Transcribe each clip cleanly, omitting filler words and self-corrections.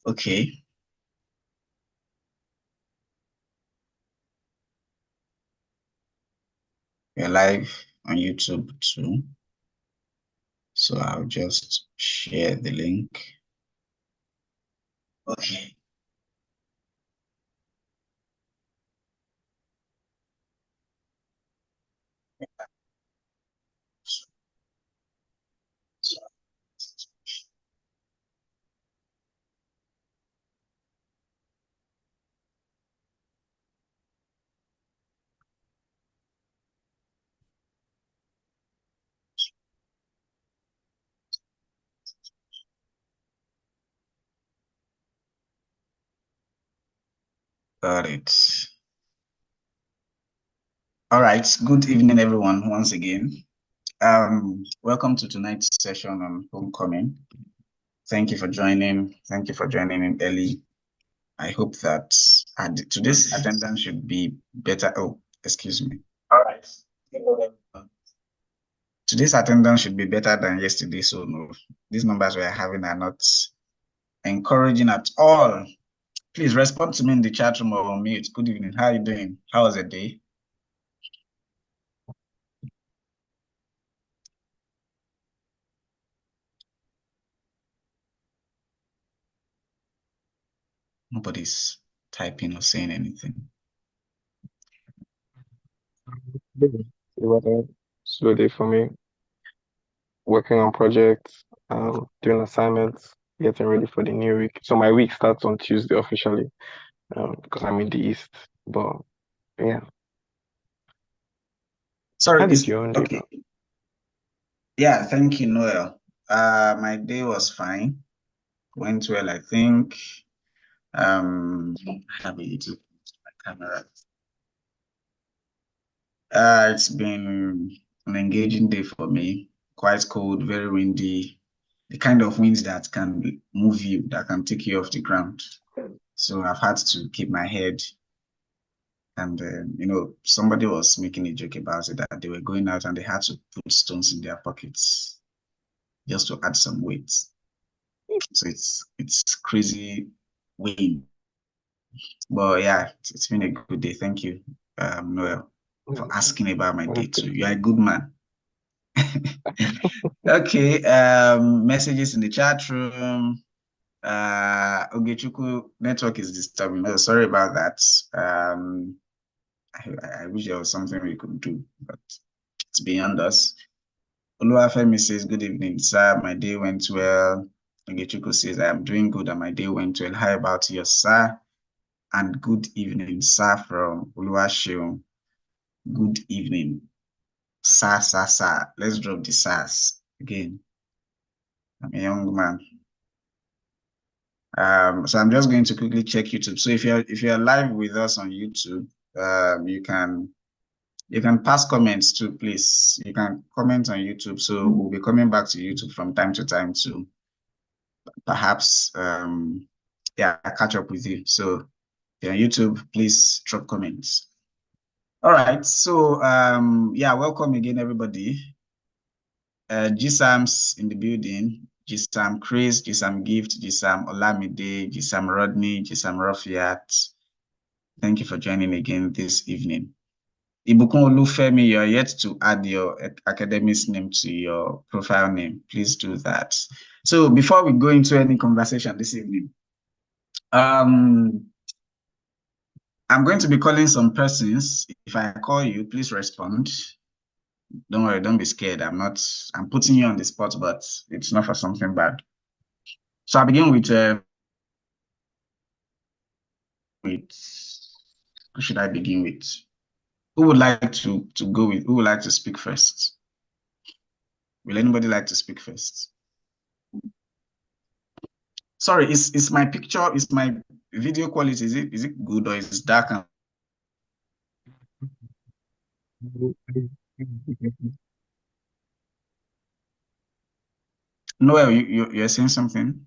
Okay. We're live on YouTube too. So I'll just share the link. Okay. Got it. All right. Good evening, everyone, once again. Welcome to tonight's session on homecoming. Thank you for joining. Thank you for joining in early. I hope that today's attendance should be better. Oh, excuse me. All right. Today's attendance should be better than yesterday. So no, these numbers we are having are not encouraging at all. Please respond to me in the chat room or on mute. Good evening. How are you doing? How was the day? Nobody's typing or saying anything. It was a slow day for me. Working on projects, doing assignments, getting ready for the new week. So my week starts on Tuesday officially, because I'm in the East. But yeah. Sorry, How did your own day okay. go? Yeah, thank you, Noel. My day was fine. Went well, I think. I have a little camera. It's been an engaging day for me. Quite cold, very windy. The kind of winds that can move you, that can take you off the ground. So I've had to keep my head. And somebody was making a joke about it that they were going out and they had to put stones in their pockets just to add some weight. So it's crazy wind. But yeah, it's been a good day. Thank you, Noel, for asking about my day too. You're a good man. Okay, messages in the chat room. Ogechuku network is disturbing. Oh, sorry about that. I wish there was something we could do, but it's beyond us. Oluwafemi says, good evening, sir. My day went well. Ogechuku says, I am doing good and my day went well. How about you, sir? And good evening, sir, from Oluwaseun. Good evening, sir, sir, sir. Let's drop the sirs again. I'm a young man. So I'm just going to quickly check YouTube. So if you're live with us on YouTube, you can pass comments too, please. You can comment on YouTube. So we'll be coming back to YouTube from time to time to perhaps catch up with you. So if you're on YouTube, please drop comments. All right. So welcome again, everybody. GSAM's in the building. GSAM Chris, GSAM Gift, GSAM Olamide, GSAM Rodney, GSAM Rafiat. Thank you for joining again this evening. Ibukun Olufemi, you're yet to add your academic's name to your profile name. Please do that. So before we go into any conversation this evening, I'm going to be calling some persons. If I call you, please respond. Don't worry, don't be scared. I'm putting you on the spot, but it's not for something bad. So I begin with who should I begin with? Who would like to go with? Who would like to speak first? Will anybody like to speak first? Sorry, is my picture, is my video quality, is it good or is it dark? Noel, you're saying something?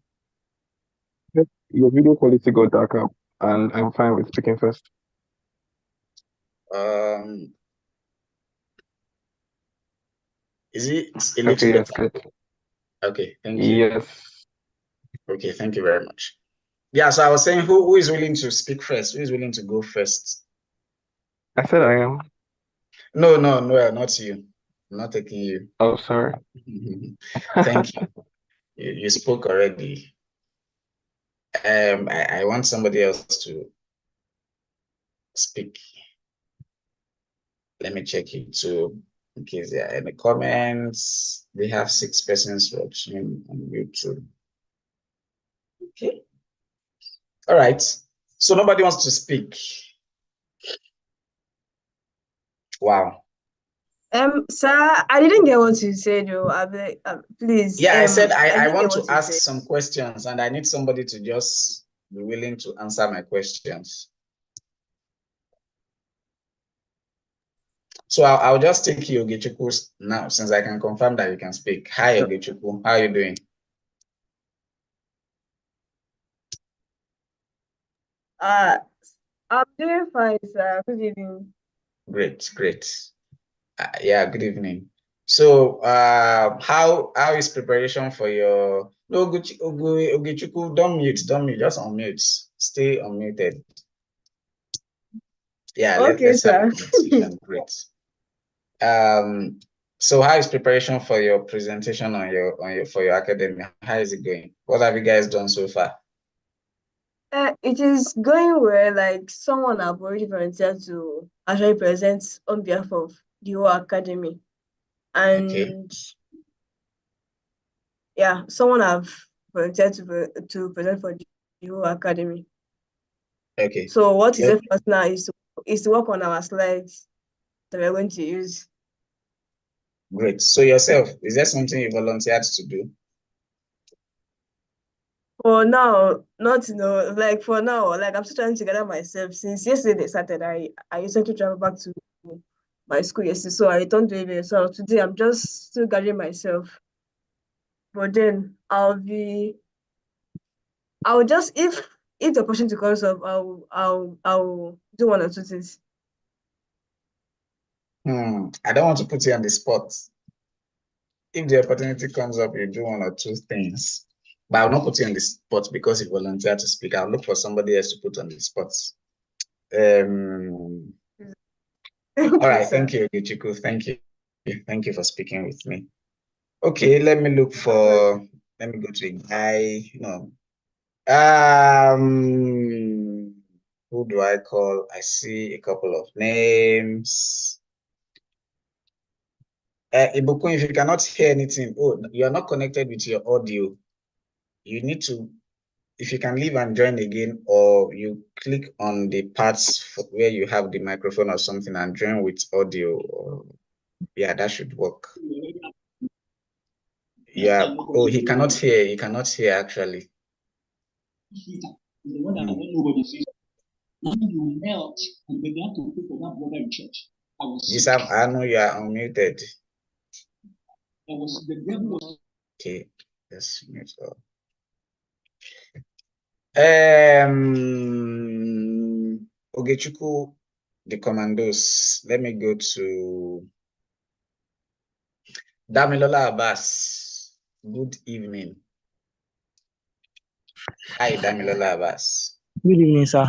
Your video quality got darker, and I'm fine with speaking first. Is it a little Okay, yes, better? good. Okay, thank you. Yes. Okay, thank you very much. Yeah, so I was saying who is willing to speak first? Who is willing to go first? I said I am. No, not you. I'm not taking you. Oh, sorry. Thank you. You spoke already. I want somebody else to speak. Let me check it too, in case there are any comments. We have 6 persons watching on YouTube. Okay. All right. So nobody wants to speak. Wow. Sir, I didn't get what you said, though. Please. Yeah, I said I I didn't get want to what you ask said. some questions, and I need somebody to just be willing to answer my questions. So I'll just take you, Ogechukwu, now, since I can confirm that you can speak. Hi, Ogechukwu. How are you doing? I'm doing fine, sir. Good evening. Great, great. Yeah, good evening. So, how is preparation for your... No, Ogechukwu, don't mute, just unmute. Stay unmuted. Yeah, Okay, let's have a sir. conversation. Great. So how is preparation for your presentation for your academy? How is it going? What have you guys done so far? It is going well. Like someone I've already volunteered to actually present on behalf of the whole academy, Okay. and yeah, someone I've volunteered to present for the whole academy. Okay. So what is Yep. left for us now is to work on our slides that we're going to use. Great. So yourself, is there something you volunteered to do? For now, not like for now, like I'm still trying to gather myself. Since yesterday they started, I recently traveled back to my school yesterday, so I returned to it. So today I'm just still gathering myself. But then I'll just if the opportunity comes up, I'll do one or two things. I don't want to put you on the spot. If the opportunity comes up, you do one or two things. But I'll not put you on the spot because you volunteered to speak. I'll look for somebody else to put on the spot. All right, thank you, Ogechukwu. Thank you. Thank you for speaking with me. Okay, let me go to a guy. No. Who do I call? I see a couple of names. Ibukun, if you cannot hear anything, you are not connected with your audio. You need to, if you can leave and join again, or you click on the parts where you have the microphone or something and join with audio. Yeah, that should work. Yeah. Oh, he cannot hear. He cannot hear actually. Gisam, I know you are unmuted. Okay, let's mute up. Ogechukwu, the commandos. Let me go to Damilola Abbas. Good evening. Hi, Damilola Abbas. Good evening, sir.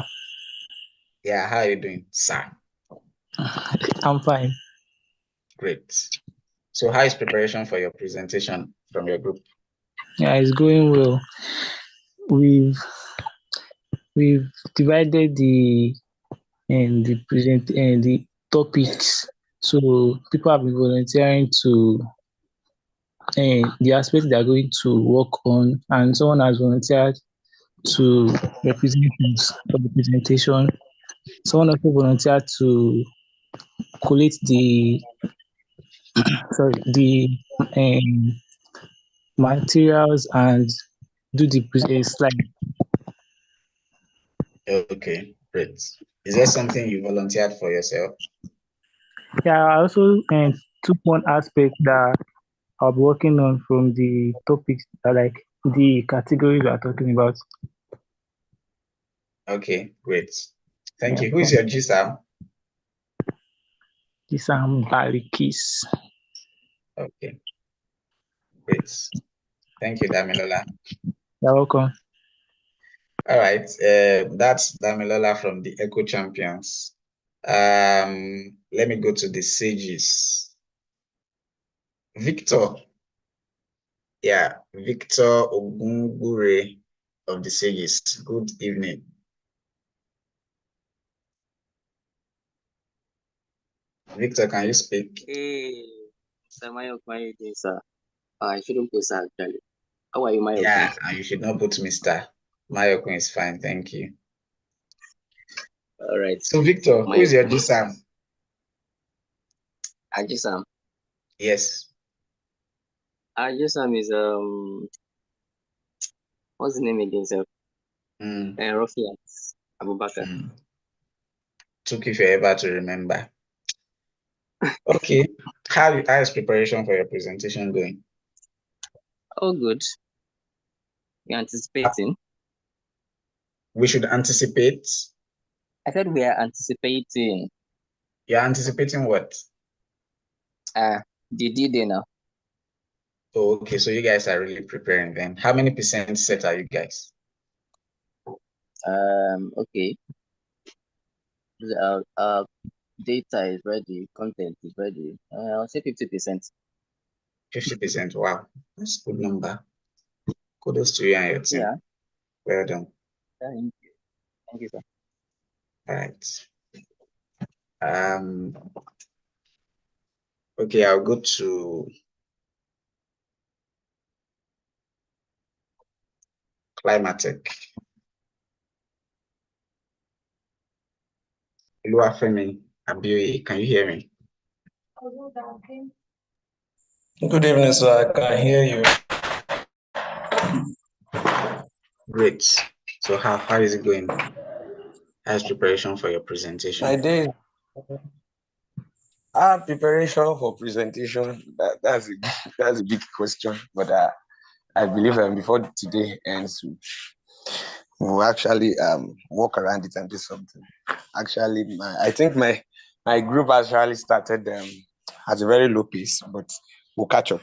Yeah, how are you doing, sir? I'm fine. Great. So how is preparation for your presentation from your group? Yeah, it's going well. We've divided the the topics. So people have been volunteering to the aspects they are going to work on, and someone has volunteered to represent us for the presentation. Someone also volunteered to collate the materials and do the slide. Okay, great. Is there something you volunteered for yourself? Yeah, I also took one aspect that I'll be working on from the topics, like the categories we are talking about. Okay, great. Thank Yeah, you. Who is your GSAM? GSAM Balikis. Okay, great. Thank you, Damilola. You're welcome. All right. That's Damilola from the Echo Champions. Let me go to the Sages. Victor. Yeah, Victor Ogunbure of the Sages. Good evening. Victor, can you speak? Hey, Mr. Mayok, how are you doing, sir? I shouldn't put sir, actually. How are you, Mayok? Yeah, and you should not put Mr. Mayokun is fine, thank you. All right. So, Victor, who is your GSAM? Ajisam. Yes. Ajisam is what's the name again, sir? Rafiat Abubakar. Took you forever to remember. Okay. How is preparation for your presentation going? Oh, good. You're anticipating? We should anticipate. I said we are anticipating. You're anticipating what? The D-Day now. Oh, okay. So you guys are really preparing then. How many percent set are you guys? Okay. Data is ready, content is ready. I'll say 50%. 50%. Wow. That's a good number. Kudos to you and your team. Yeah. Well done. Thank you. Thank you, sir. All right. Okay, I'll go to Climatech. Oluwafemi Abioye, can you hear me? Good evening, sir. I can hear you. Great. So how is it going? How's preparation for your presentation? My day. Preparation for presentation. That's a big question, but I believe before today ends, we'll actually walk around it and do something. Actually, I think my group actually started at a very low pace, but we'll catch up.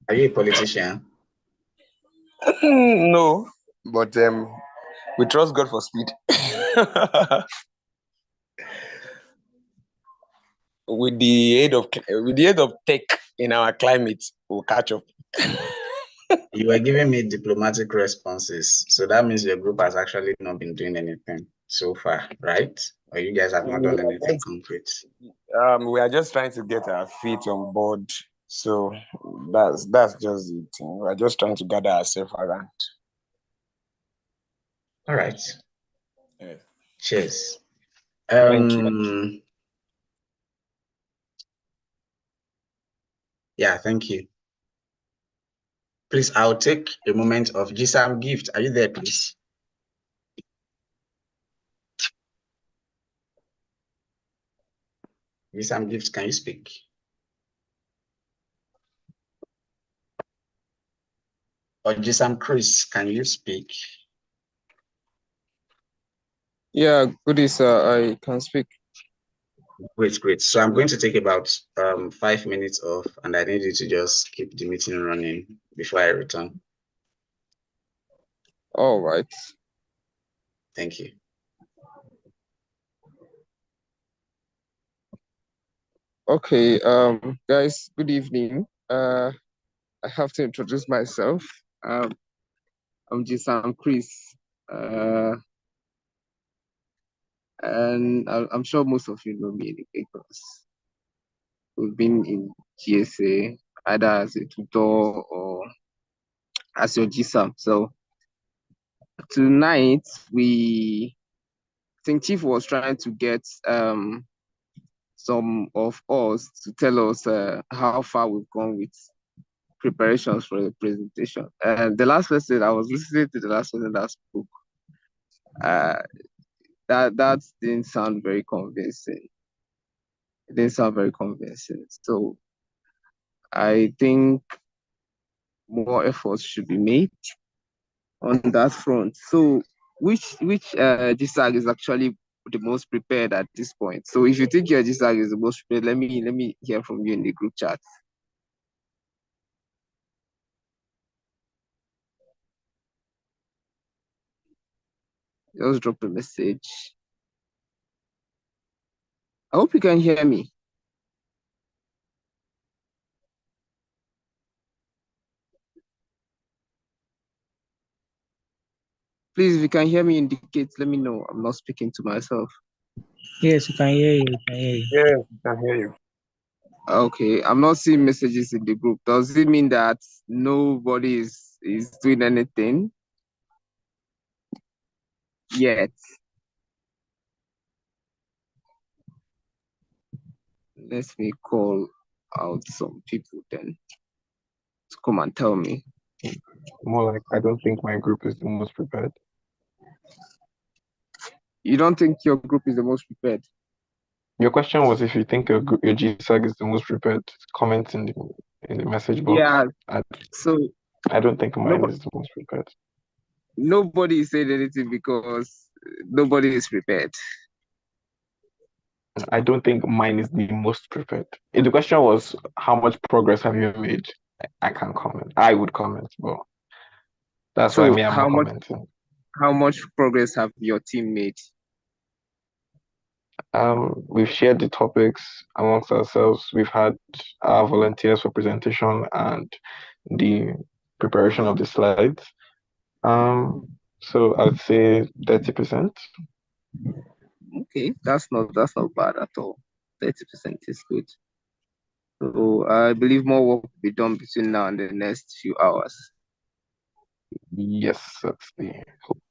Are you a politician? No, but we trust God for speed. With the aid of tech in our climate, we'll catch up. You were giving me diplomatic responses, so that means your group has actually not been doing anything so far, right? Or you guys have not done anything concrete? We are just trying to get our feet on board, so that's just it. We're just trying to gather ourselves around. All right. Yeah. Cheers. Thank you. Yeah, thank you. Please, I'll take a moment of GSAM Gift. Are you there, please? GSAM Gift, can you speak? Or GSAM Chris, can you speak? Yeah, goody, sir. I can speak. Great. So I'm going to take about 5 minutes off, and I need you to just keep the meeting running before I return. All right. Thank you. Okay, guys, good evening. I have to introduce myself. I'm GSAM Chris. And I'm sure most of you know me because we've been in GSA either as a tutor or as your GSAM. So tonight I think Chief was trying to get some of us to tell us how far we've gone with preparations for the presentation. And the last person, I was listening to the last person that spoke. That didn't sound very convincing. It didn't sound very convincing. So I think more efforts should be made on that front. So which GSAG is actually the most prepared at this point? So if you think your GSAG is the most prepared, let me hear from you in the group chat. Just drop a message. I hope you can hear me. Please, if you can hear me, indicate. Let me know. I'm not speaking to myself. Yes, we can hear you. We can hear you. Yes, I can hear you. Okay, I'm not seeing messages in the group. Does it mean that nobody is doing anything yet? Let me call out some people then to come and tell me. More like, I don't think my group is the most prepared. You don't think your group is the most prepared? Your question was if you think your GSAG is the most prepared. Comment in the message box. Yeah. I So don't think mine is the most prepared. nobody said anything because nobody is prepared. I don't think mine is the most prepared. If the question was how much progress have you made, I can't comment. I would comment, but that's why So I'm not commenting. how much progress have your team made? We've shared the topics amongst ourselves. We've had our volunteers for presentation and the preparation of the slides. So I'd say 30%. Okay, that's not bad at all. 30% is good. So I believe more work will be done between now and the next few hours. Yes, that's the hope.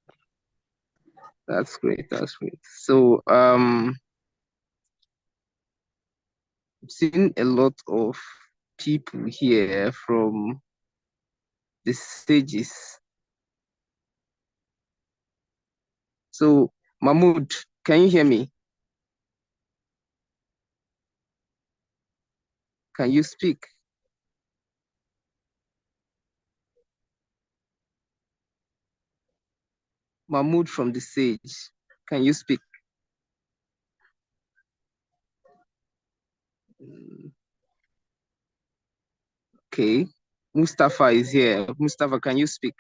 That's great. That's great. So I've seen a lot of people here from the stages. So Mahmoud, can you hear me? Can you speak? Mahmoud from the stage, can you speak? Okay. Mustafa is here. Mustafa, can you speak?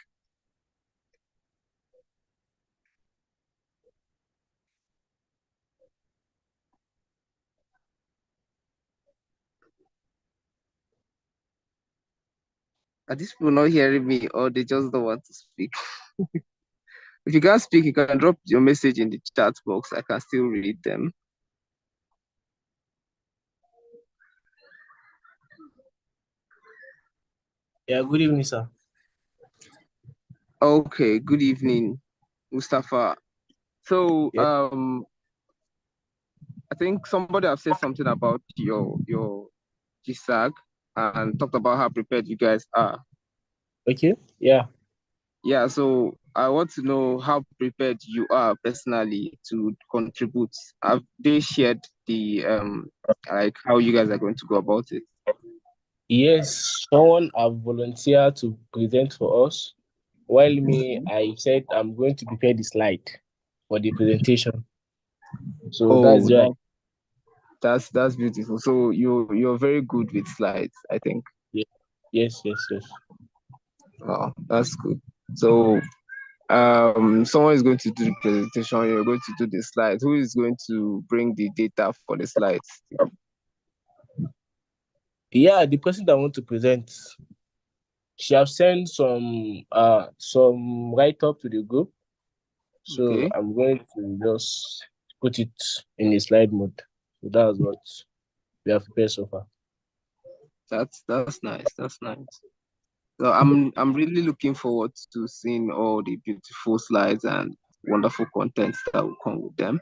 Are these people not hearing me or they just don't want to speak? If you can't speak, you can drop your message in the chat box. I can still read them. Yeah, good evening, sir. Okay, good evening, Mustafa. So I think somebody have said something about your GSAG and talked about how prepared you guys are. Okay, yeah. Yeah, so I want to know how prepared you are personally to contribute. Have they shared the like how you guys are going to go about it? Yes, someone have volunteered to present for us, while me, I said I'm going to prepare the slide for the presentation. So that's right. That's beautiful. So you're very good with slides, I think. Yeah. Yes. Wow, that's good. So someone is going to do the presentation, you're going to do the slides. Who is going to bring the data for the slides? Yeah, the person that want to present, she have sent some write-up to the group. So Okay. I'm going to just put it in the slide mode. So that's what we have prepared so far. That's nice. That's nice. So I'm really looking forward to seeing all the beautiful slides and wonderful content that will come with them.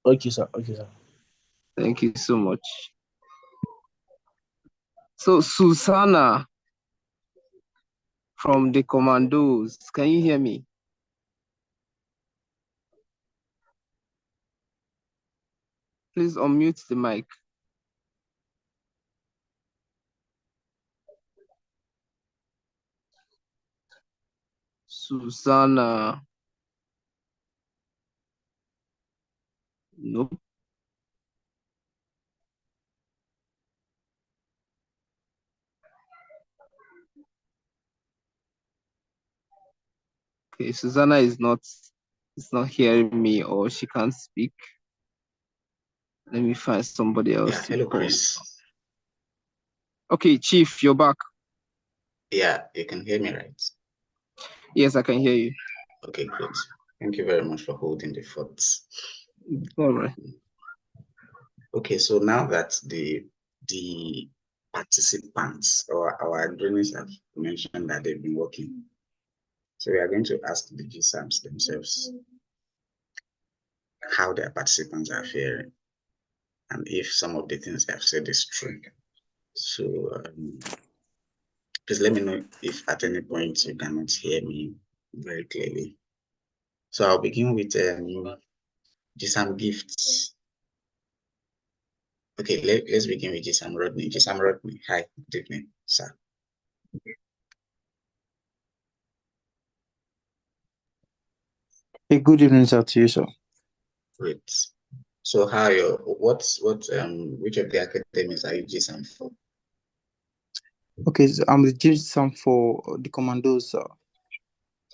Okay, sir. Thank you so much. So Susanna from the Commandos, can you hear me? Please unmute the mic. Susanna. Nope. Okay, Susanna is not is not hearing me or she can't speak. Let me find somebody Yeah, else to hello, call. Chris. Okay, Chief, you're back. Yeah, you can hear me, right? Yes, I can hear you. Okay, great. Thank you very much for holding the fort. All right. Okay, so now that the participants or our journalists have mentioned that they've been working, so we are going to ask the GSAMs themselves how their participants are faring and if some of the things I've said is true. So please let me know if at any point you cannot hear me very clearly. So I'll begin with GSAM gifts. Okay, let's begin with GSAM Rodney. GSAM Rodney, hi, good evening, sir. Hey, good evening, sir, to you, sir. Great. So how which of the academies are you GSAM for? Okay, so I'm the GSAM for the commandos, sir.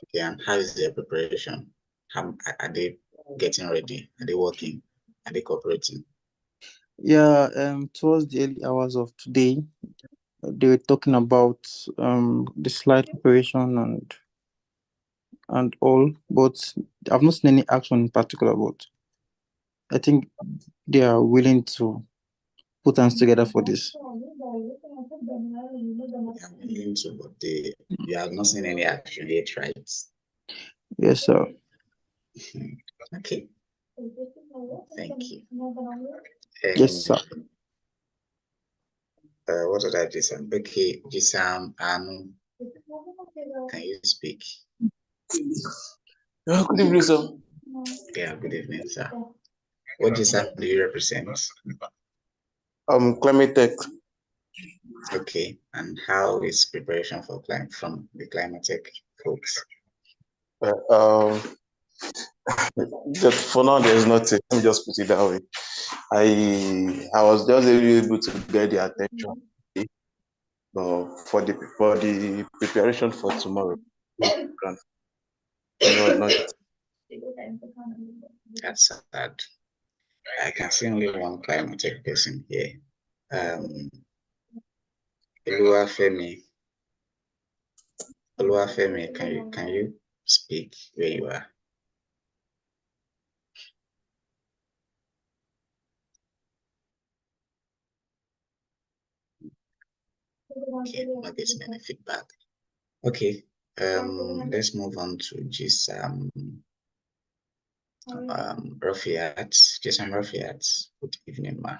Okay, and how is their preparation? How are they getting ready? Are they working? Are they cooperating? Yeah, towards the early hours of today, they were talking about the slide preparation and all, but I've not seen any action in particular. But I think they are willing to put hands together for this. They are willing to, but you have not seen any action yet, right? Yes, sir. Okay. Thank you. Yes, sir. What did I GSAM? Okay, GSAM, can you speak? Good evening, sir. Yeah, good evening, sir. What GSAM do you represent? Climate Tech. Okay, and how is preparation for from the Climate Tech folks? For now, there is nothing. Let me just put it that way. I was just able to get the attention for the preparation for tomorrow. That's sad. I can see only one Climate Tech person here. Oluwafemi, can you speak where you are? Okay, not getting any feedback. Okay, let's move on to GSAM Rafiat. GSAM Rafiat, good evening, ma.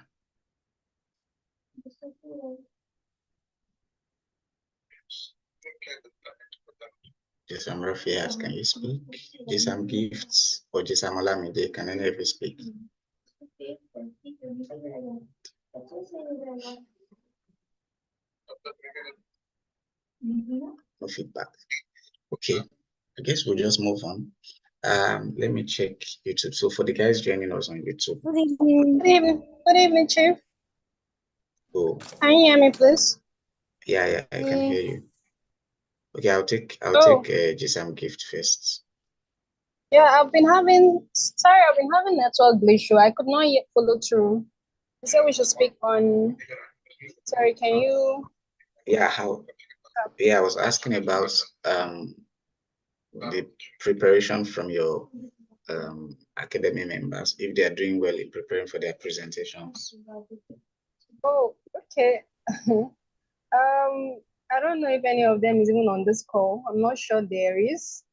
GSAM Rafiat, can you speak? GSAM Gifts or GSAM Olamide, can any of you speak? No feedback. Okay, I guess we'll just move on. Let me check YouTube. So for the guys joining us on YouTube. Good evening. Good evening. Good evening, Chief. Oh. Can you hear me, please? Yeah, I can hear you. Okay, I'll take GSAM Gift first. Yeah, I've been having network issue. I could not yet follow through. You said we should speak on. Sorry, can you? Yeah, how? Yeah, I was asking about the preparation from your academy members, if they are doing well in preparing for their presentations. Oh, okay. I don't know if any of them is even on this call. I'm not sure there is.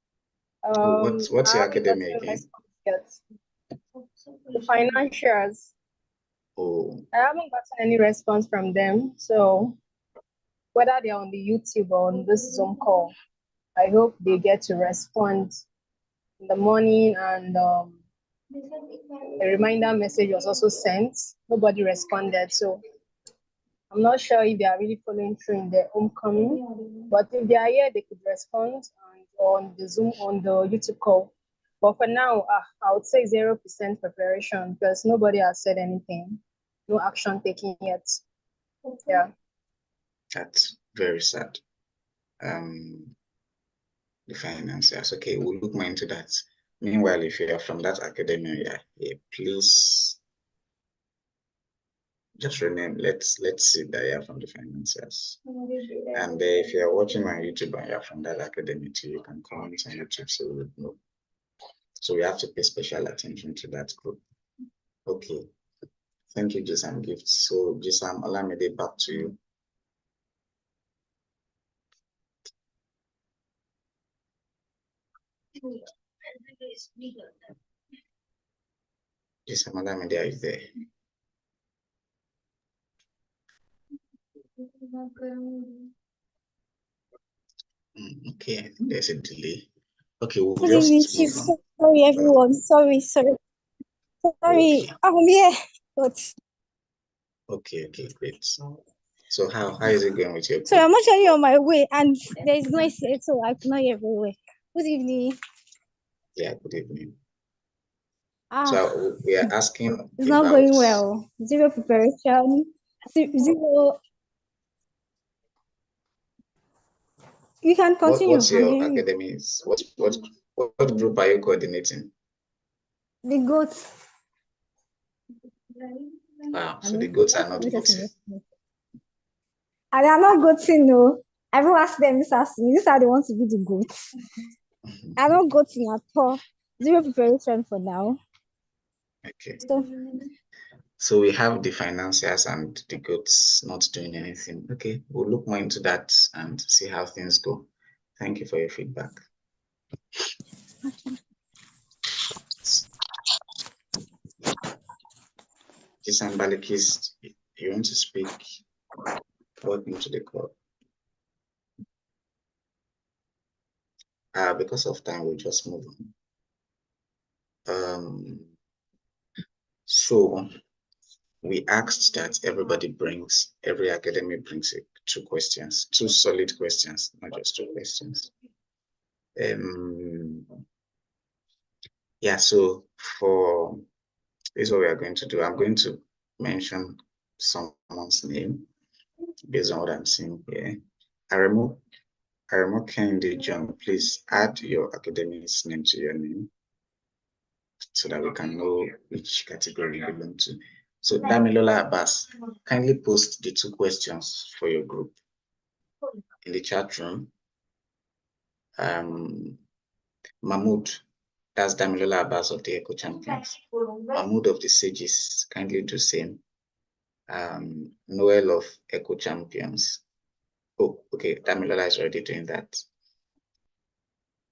What's your academy again? The financials. Oh. I haven't gotten any response from them. So whether they're on the YouTube or on this Zoom call, I hope they get to respond in the morning, and a reminder message was also sent. Nobody responded. So I'm not sure if they are really following through in their homecoming, but if they are here, they could respond on the Zoom, on the YouTube call. But for now, I would say 0% preparation because nobody has said anything. No action taken yet. Yeah. That's very sad. The financiers. Okay, we'll look more into that. Meanwhile, if you are from that academia, yeah, please just rename. Let's see that you're from the financiers. And if you're watching on YouTube and you're from that academy too, you can comment on YouTube so we would know. So we have to pay special attention to that group. Okay. Thank you, Jisam Gift. So Jisam Olamide, back to you. Jisam Olamide, are you there? Okay, I think there's a delay. Okay, we'll Good evening, just Chief. move on. Sorry, everyone. Sorry. Okay. I'm here. But Okay, great. So how is it going with your so I'm actually on my way, and there is noise here, so I cannot hear very well. Good evening. Yeah, good evening. Ah, So we are asking it's not going well. Zero preparation. Zero. You can continue. What's your academies? What group are you coordinating? The goats. Wow, so the goats are not goating. And they are not goating, no. Everyone ask them this is how they want to be the goats. I'm not goating at all. Zero preparation for now. Okay. So we have the financiers and the goats not doing anything. Okay, we'll look more into that and see how things go. Thank you for your feedback. Jisan Balikis, you want to speak? Welcome to the call. Because of time, we'll just move on. So we asked that every academy brings 2 questions, 2 solid questions, not just 2 questions. Yeah, so this is what we are going to do. I'm going to mention someone's name based on what I'm seeing here. Aremo Kende John, please add your academic's name to your name so that we can know which category you belong to. So Damilola Abbas, kindly post the 2 questions for your group in the chat room. Mahmoud, that's Damilola Abbas of the Eco Champions. Mahmoud of the Sages, kindly do same. Noel of Eco Champions. Oh, okay, Damilola is already doing that.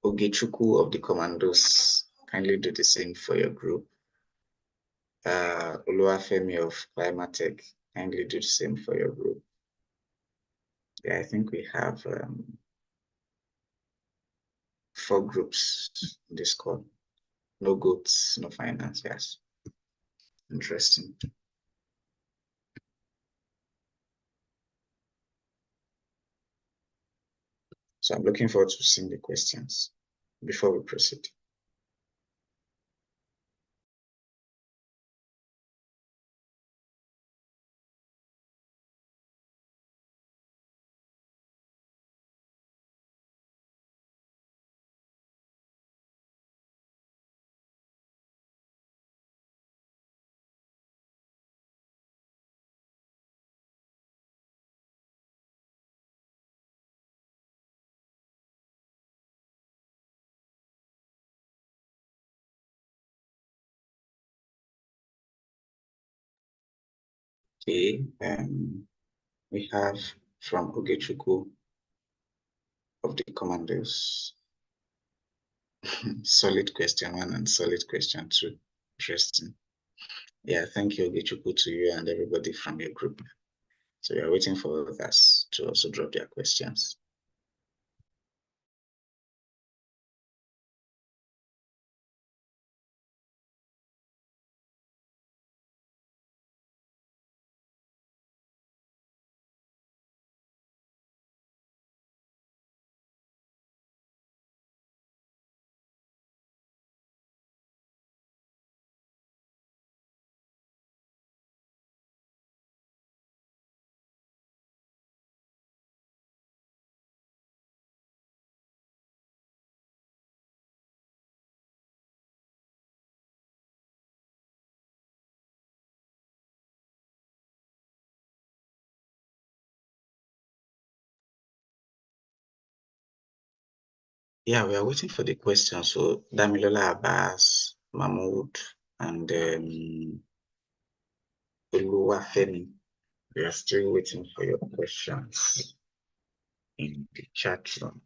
Ogechuku of the Commandos, kindly do the same for your group. Oluwafemi of Climatech, kindly do the same for your group. Yeah, I think we have 4 groups in this call. No goats, no finance, yes. Interesting. So I'm looking forward to seeing the questions before we proceed. Okay, we have from Ogechuku of the Commandos. Solid question 1 and solid question 2. Interesting. Yeah, thank you, Ogechuku, to you and everybody from your group. So we are waiting for others to also drop their questions. Yeah, we are waiting for the question. So Damilola Abbas, Mahmoud, and Oluwafemi, we are still waiting for your questions in the chat room.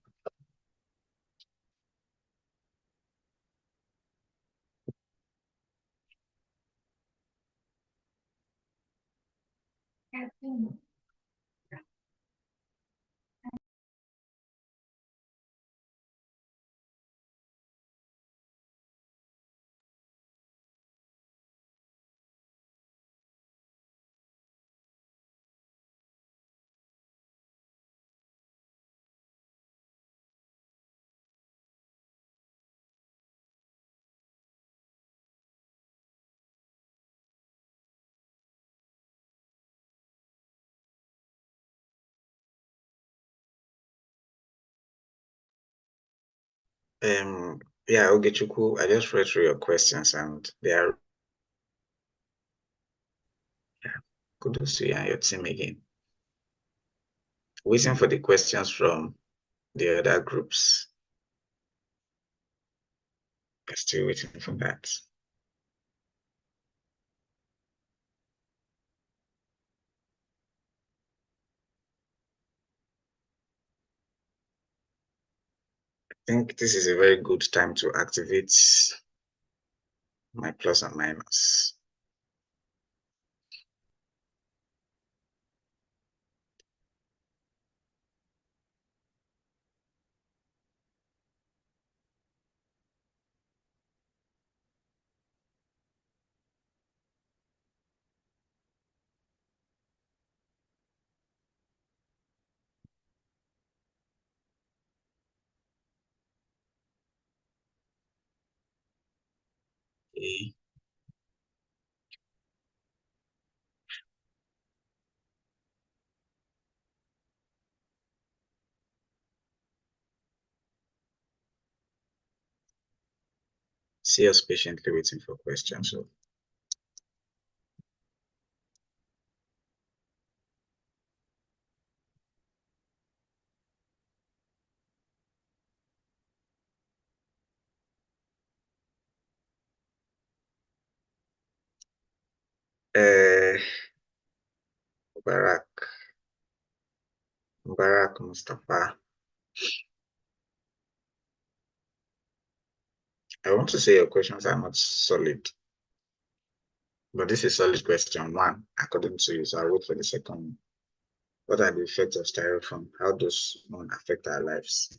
Yeah, Ogechukwu, I just read through your questions and they are kudos to you and your team again. Waiting for the questions from the other groups. I'm still waiting for that. I think this is a very good time to activate my plus and minus. Okay. See us patiently waiting for questions. So Mubarak Mustafa. I want to say your questions are not solid, but this is solid question one, according to you. So I'll wait for the second one. What are the effects of styrofoam? How does one affect our lives?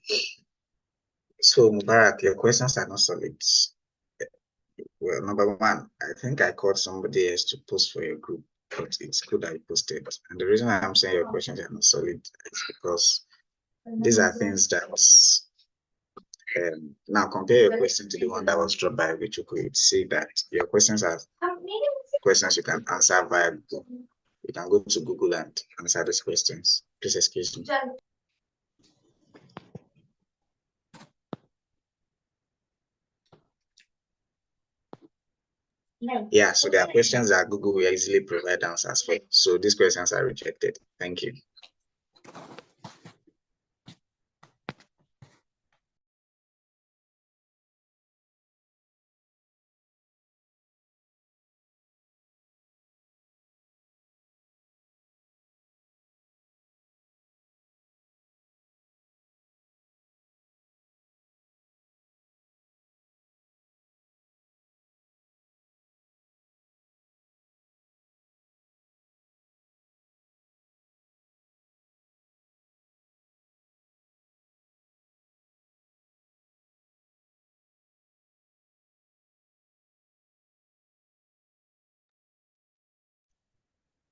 So Mubarak, your questions are not solid. Well, number one, I think I called somebody else to post for your group, but it's good that you posted. And the reason I'm saying your questions are not solid is because these are things that now compare your question to the one that was dropped by Vichuku. You'd see that your questions are questions you can answer via Google. You can go to Google and answer those questions. Please excuse me. Yeah, so there are questions that Google will easily provide answers for. So these questions are rejected. Thank you.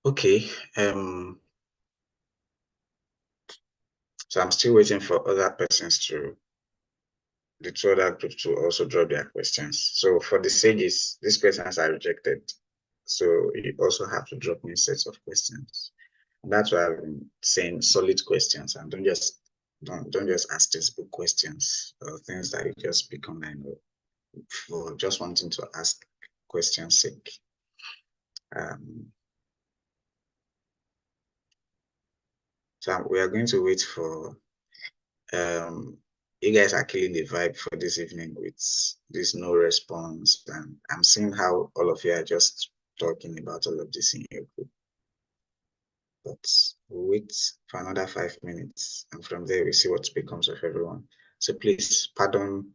Okay. So I'm still waiting for other persons to the two other groups to also drop their questions. So for the sages, these questions are rejected. So you also have to drop me sets of questions. And that's why I've been saying solid questions, and don't just ask textbook questions or things that you just pick online for just wanting to ask questions sake. So we are going to wait for you guys are killing the vibe for this evening with this no response. And I'm seeing how all of you are just talking about all of this in your group. But we'll wait for another 5 minutes, and from there we see what becomes of everyone. So please pardon.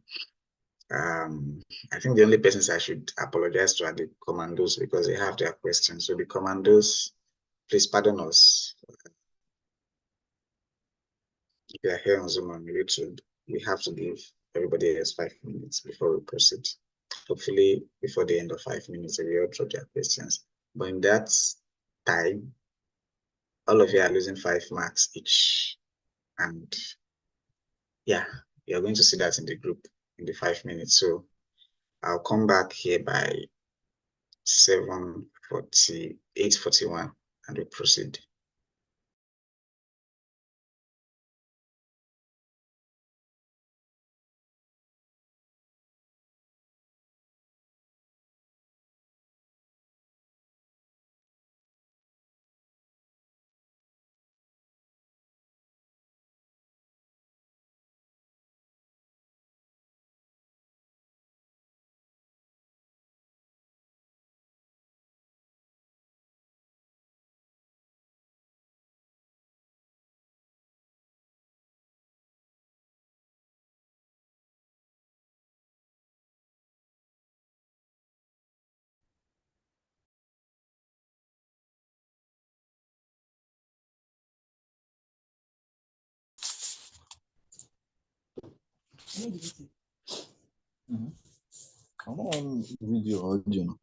I think the only persons I should apologize to are the commandos because they have their questions. So the commandos, please pardon us. If you are here on Zoom on YouTube, we have to give everybody else 5 minutes before we proceed. Hopefully, before the end of 5 minutes, we all drop their questions. But in that time, all of you are losing 5 marks each. And yeah, you're going to see that in the group in the 5 minutes. So I'll come back here by 7:40, 8:41, and we proceed. Come on, video audio.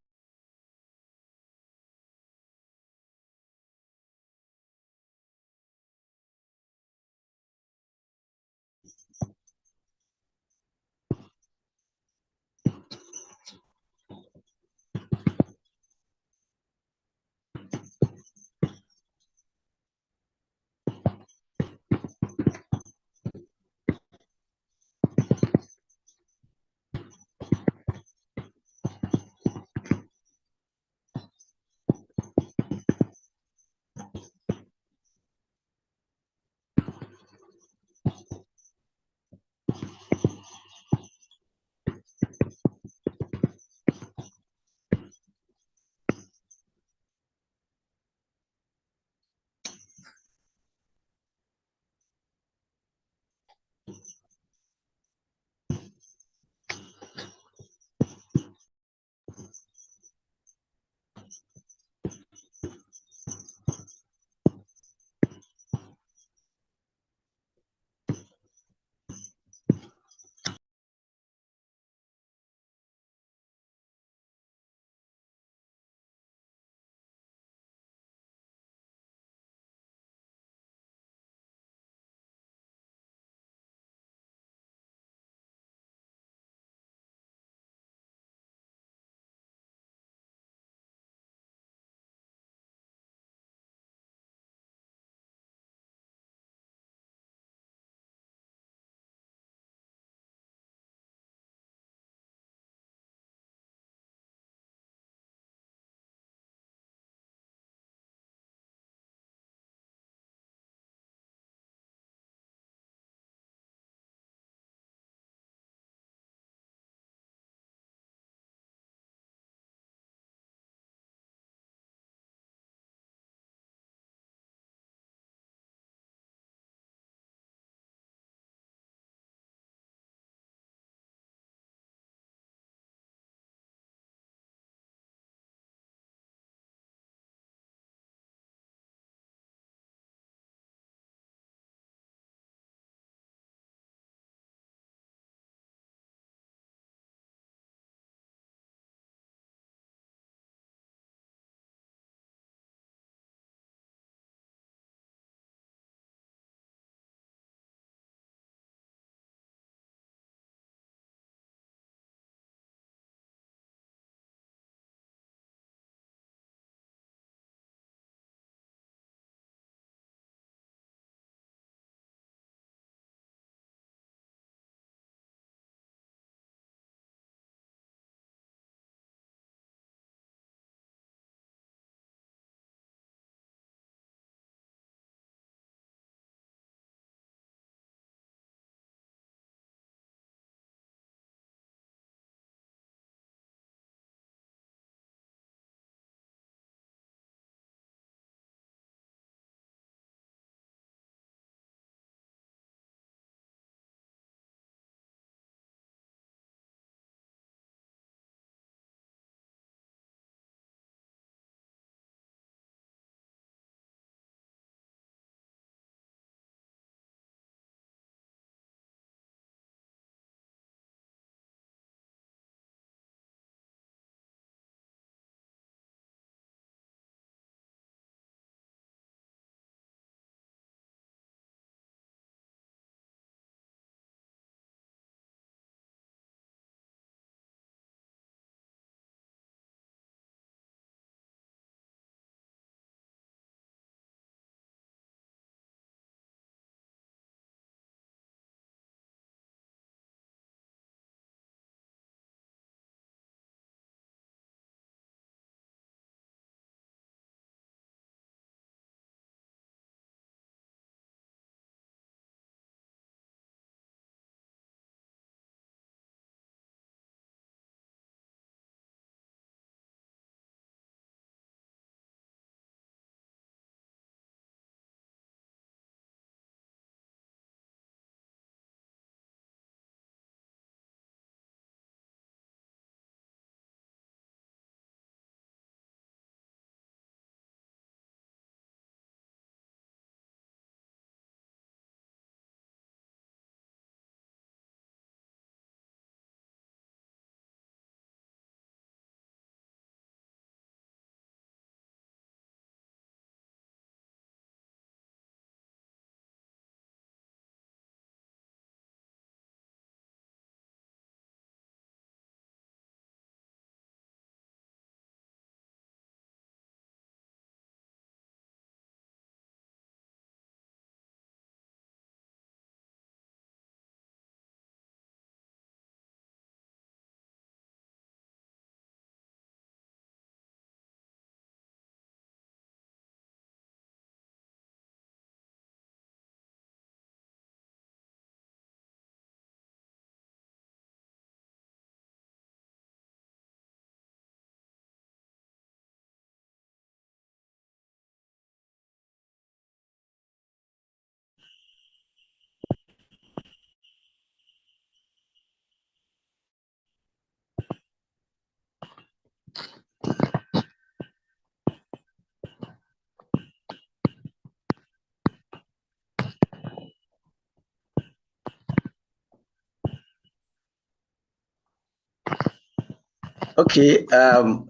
Okay.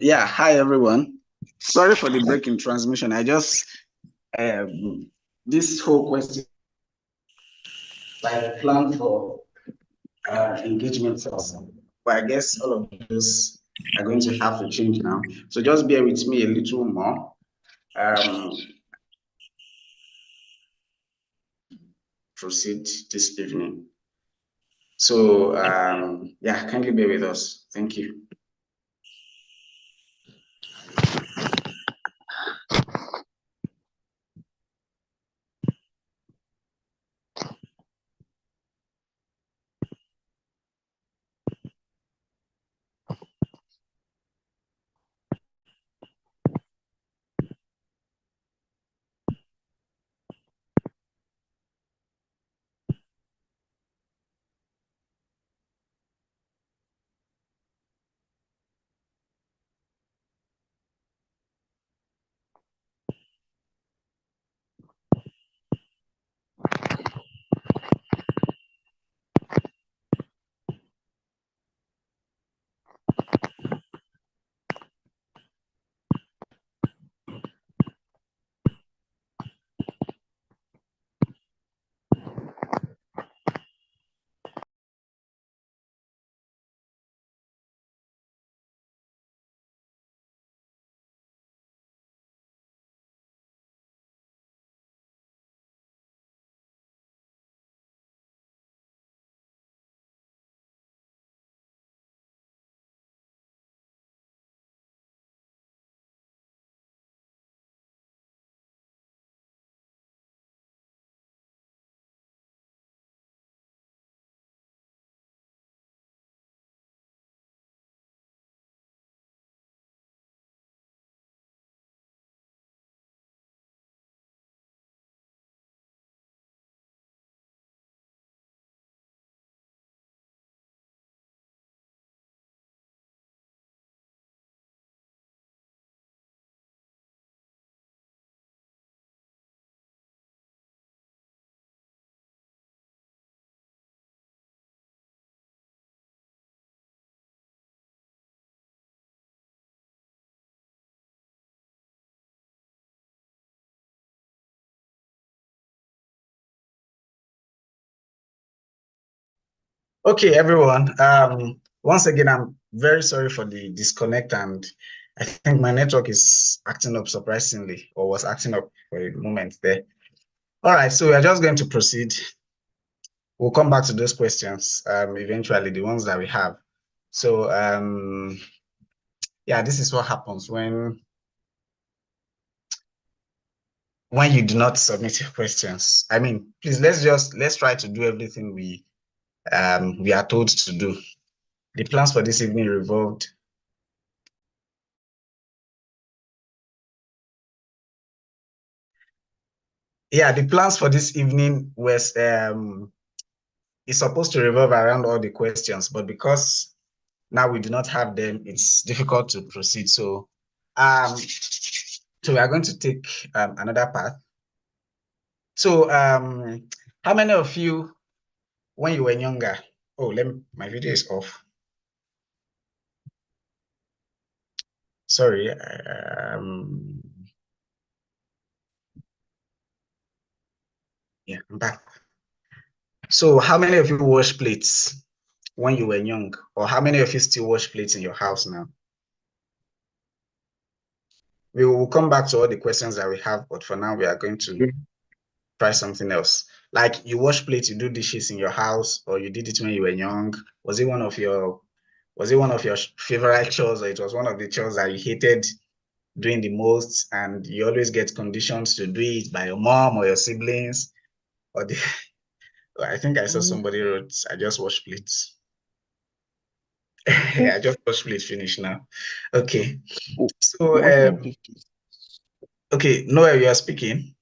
Yeah. Hi, everyone. Sorry for the break in transmission. I just this whole question, like plan for engagement first, but I guess all of those are going to have to change now. So just bear with me a little more. Proceed this evening. So yeah, kindly bear with us. Thank you. Okay, everyone. Once again, I'm very sorry for the disconnect, and I think my network is acting up surprisingly, or was acting up for a moment there. All right, so we are just going to proceed. We'll come back to those questions eventually, the ones that we have. So yeah, this is what happens when you do not submit your questions. I mean, please let's try to do everything we are told to do. The plans for this evening revolved. Yeah, the plans for this evening was is supposed to revolve around all the questions, but because now we do not have them, it's difficult to proceed. So so we are going to take another path. So how many of you, when you were younger, my video is off. Sorry. Yeah, I'm back. So how many of you wash plates when you were young? Or how many of you still wash plates in your house now? We will come back to all the questions that we have, but for now we are going to try something else. Like, you wash plates, you do dishes in your house, or you did it when you were young. Was it one of your favorite chores, or it was one of the chores that you hated doing the most, and you always get conditions to do it by your mom or your siblings? Or the I think I saw somebody wrote, I just wash plates. I just wash plates, finish now. Okay. So okay, Noel, you are speaking.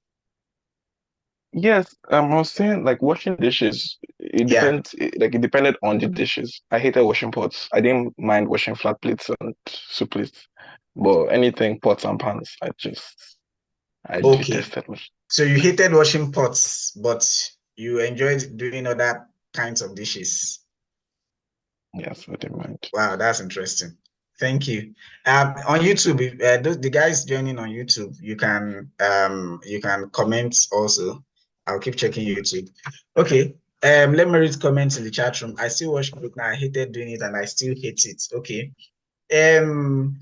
Yes, I was saying like washing dishes, it depends, like it depended on the dishes. I hated washing pots. I didn't mind washing flat plates and soup plates, but anything pots and pans, I detested washing. So you hated washing pots, but you enjoyed doing other kinds of dishes. Yes, I didn't mind. Wow, that's interesting. Thank you. On YouTube, if, the guys joining on YouTube, you can comment also. I'll keep checking YouTube. Okay. Let me read comments in the chat room. I still watch book now. I hated doing it and I still hate it. Okay.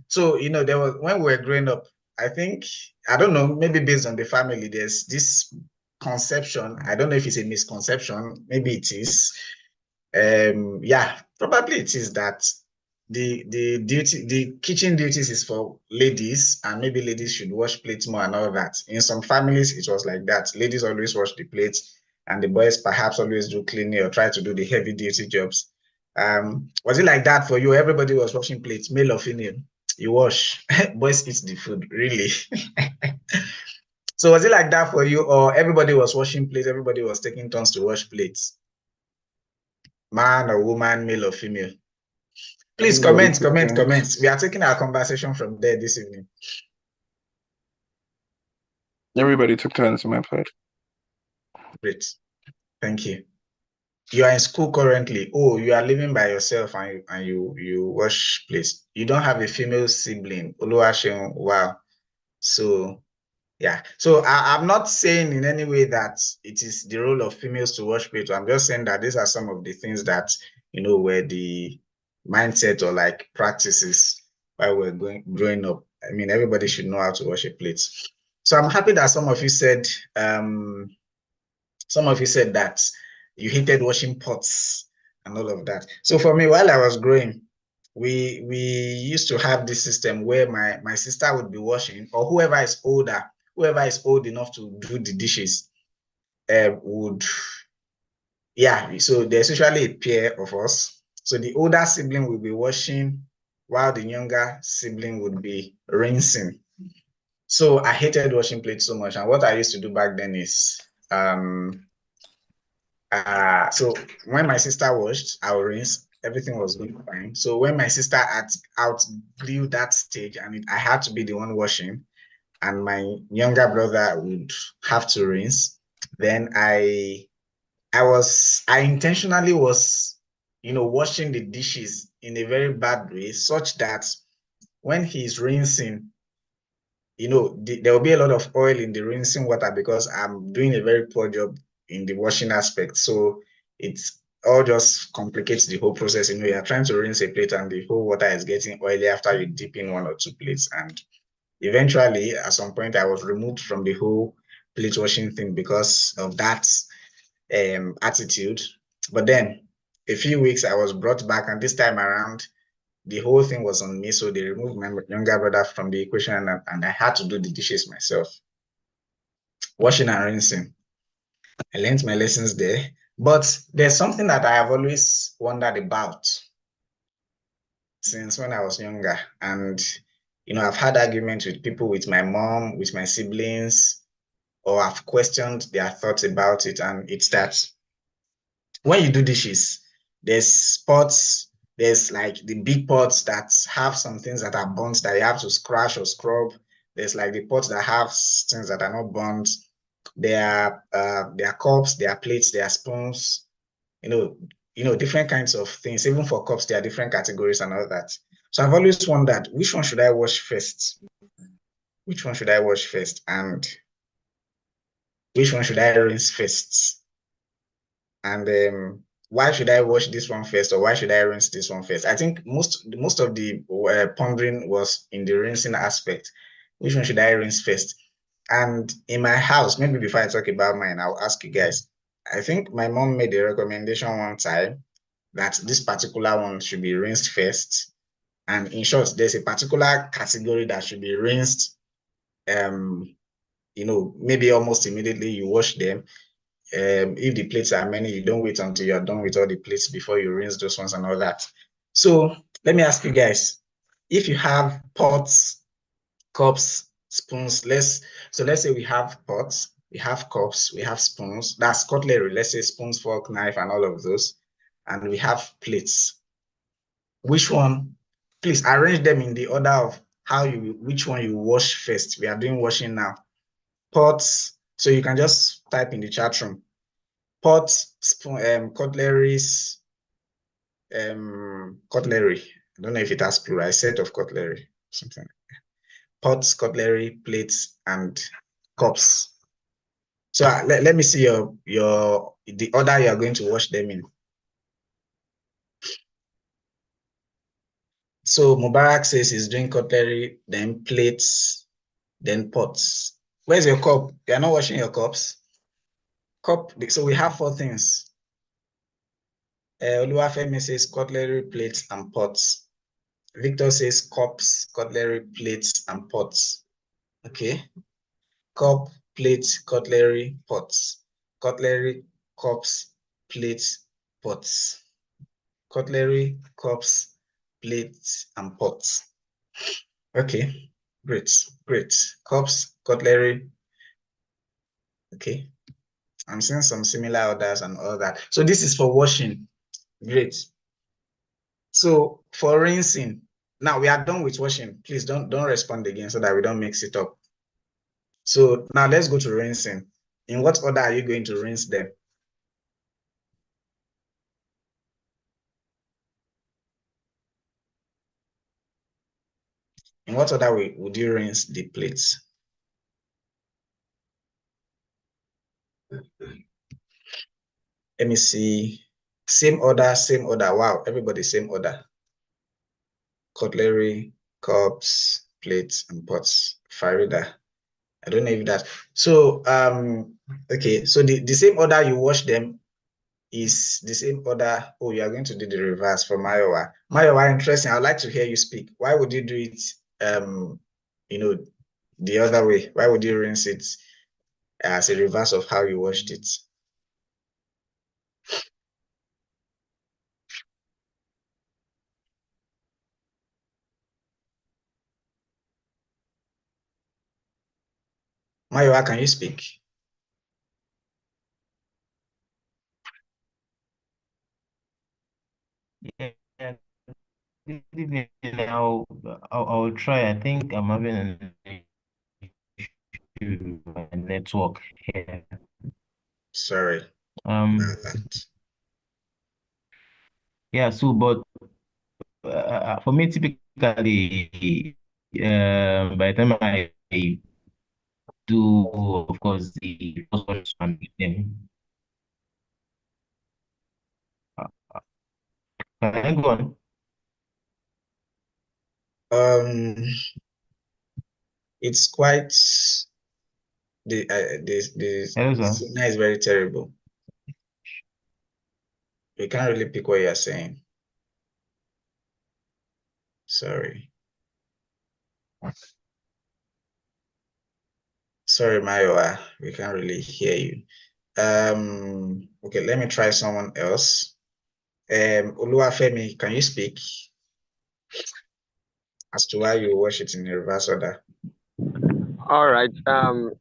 So there was when we were growing up, I think, I don't know, maybe based on the family, there's this conception. I don't know if it's a misconception, maybe it is. Yeah, probably it is that the kitchen duties is for ladies, and maybe ladies should wash plates more and all that. In some families, it was like that. Ladies always wash the plates, and the boys perhaps always do cleaning or try to do the heavy duty jobs. Was it like that for you? Everybody was washing plates, male or female? You wash, boys eat the food, really. So was it like that for you, or everybody was washing plates, everybody was taking turns to wash plates? Man or woman, male or female? Please comment. We are taking our conversation from there this evening. Everybody took turns on my part. Great. Thank you. You are in school currently. Oh, you are living by yourself and you wash plates. You don't have a female sibling. Oluwaseun, wow. So yeah. So I'm not saying in any way that it is the role of females to wash plates. I'm just saying that these are some of the things that were the mindset or like practices while we're growing up. I mean, everybody should know how to wash a plate. So I'm happy that some of you said that you hated washing pots and all of that. So for me, while I was growing, we used to have this system where my sister would be washing, or whoever is old enough to do the dishes would, yeah, so there's usually a pair of us. So the older sibling will be washing while the younger sibling would be rinsing. So I hated washing plates so much. And what I used to do back then is, so when my sister washed, I would rinse. Everything was going fine. So when my sister outgrew that stage and I had to be the one washing, and my younger brother would have to rinse, then I intentionally was, washing the dishes in a very bad way, such that when he's rinsing, there will be a lot of oil in the rinsing water because I'm doing a very poor job in the washing aspect. So it's all just complicates the whole process. You're trying to rinse a plate and the whole water is getting oily after you dip in one or two plates. And eventually, at some point, I was removed from the whole plate washing thing because of that attitude. But then a few weeks, I was brought back, and this time around, the whole thing was on me. So they removed my younger brother from the equation, and I had to do the dishes myself. Washing and rinsing. I learned my lessons there. But there's something that I have always wondered about since when I was younger. And, I've had arguments with people, with my mom, with my siblings, or I've questioned their thoughts about it. And it's that when you do dishes, there's pots, there's like the big pots that have some things that are burnt that you have to scratch or scrub. There's like the pots that have things that are not burnt. There are cups, there are plates, there are spoons, different kinds of things. Even for cups, there are different categories and all that. So I've always wondered, which one should I wash first? Which one should I wash first? And which one should I rinse first? And why should I wash this one first, or why should I rinse this one first? I think most of the pondering was in the rinsing aspect. Which one should I rinse first? And in my house, maybe before I talk about mine, I'll ask you guys. I think my mom made a recommendation one time that this particular one should be rinsed first. And in short, there's a particular category that should be rinsed, maybe almost immediately you wash them. If the plates are many, you don't wait until you're done with all the plates before you rinse those ones and all that. So let me ask you guys, if you have pots, cups, spoons, let's say we have pots, we have cups, we have spoons, that's cutlery, let's say spoons, fork, knife, and all of those, and we have plates. Which one? Please arrange them in the order of which one you wash first. We are doing washing now. Pots, so you can just type in the chat room. Pots, spoon, cutlery, I don't know if it has plural, a set of cutlery, something like that. Pots, cutlery, plates, and cups. So let me see the order you are going to wash them in. So Mubarak says he's doing cutlery, then plates, then pots. Where's your cup? You are not washing your cups? Cup. So we have 4 things. Oluwafemi says cutlery, plates, and pots. Victor says cups, cutlery, plates, and pots. Okay. Cup, plate, cutlery, pots. Cutlery, cups, plates, pots. Cutlery, cups, plates, and pots. Okay, great. Cups, cutlery. Okay. I'm seeing some similar orders and all that. So this is for washing. Great. So for rinsing, now we are done with washing. Please don't respond again so that we don't mix it up. So now let's go to rinsing. In what order are you going to rinse them? In what order would you rinse the plates? Let me see. Same order. Wow, everybody same order. Cutlery, cups, plates, and pots. Farida. I don't know if that. So okay. So the same order you wash them is the same order. Oh, you are going to do the reverse for Mayowa. Mayowa, interesting. I'd like to hear you speak. Why would you do it the other way? Why would you rinse it as a reverse of how you washed it? Mayowa, can you speak? Yeah, good evening. I'll try. I think I'm having an issue with my network here. Sorry Um, about that. yeah, so but for me, typically, by the time I do, of course, the first one is one with them. Can I go on? It's quite the Hello, sir. signal is very terrible. We can't really pick what you're saying. Sorry. Sorry, Mayowa, we can't really hear you. Okay, let me try someone else. Oluwafemi, can you speak as to why you wash it in reverse order? All right.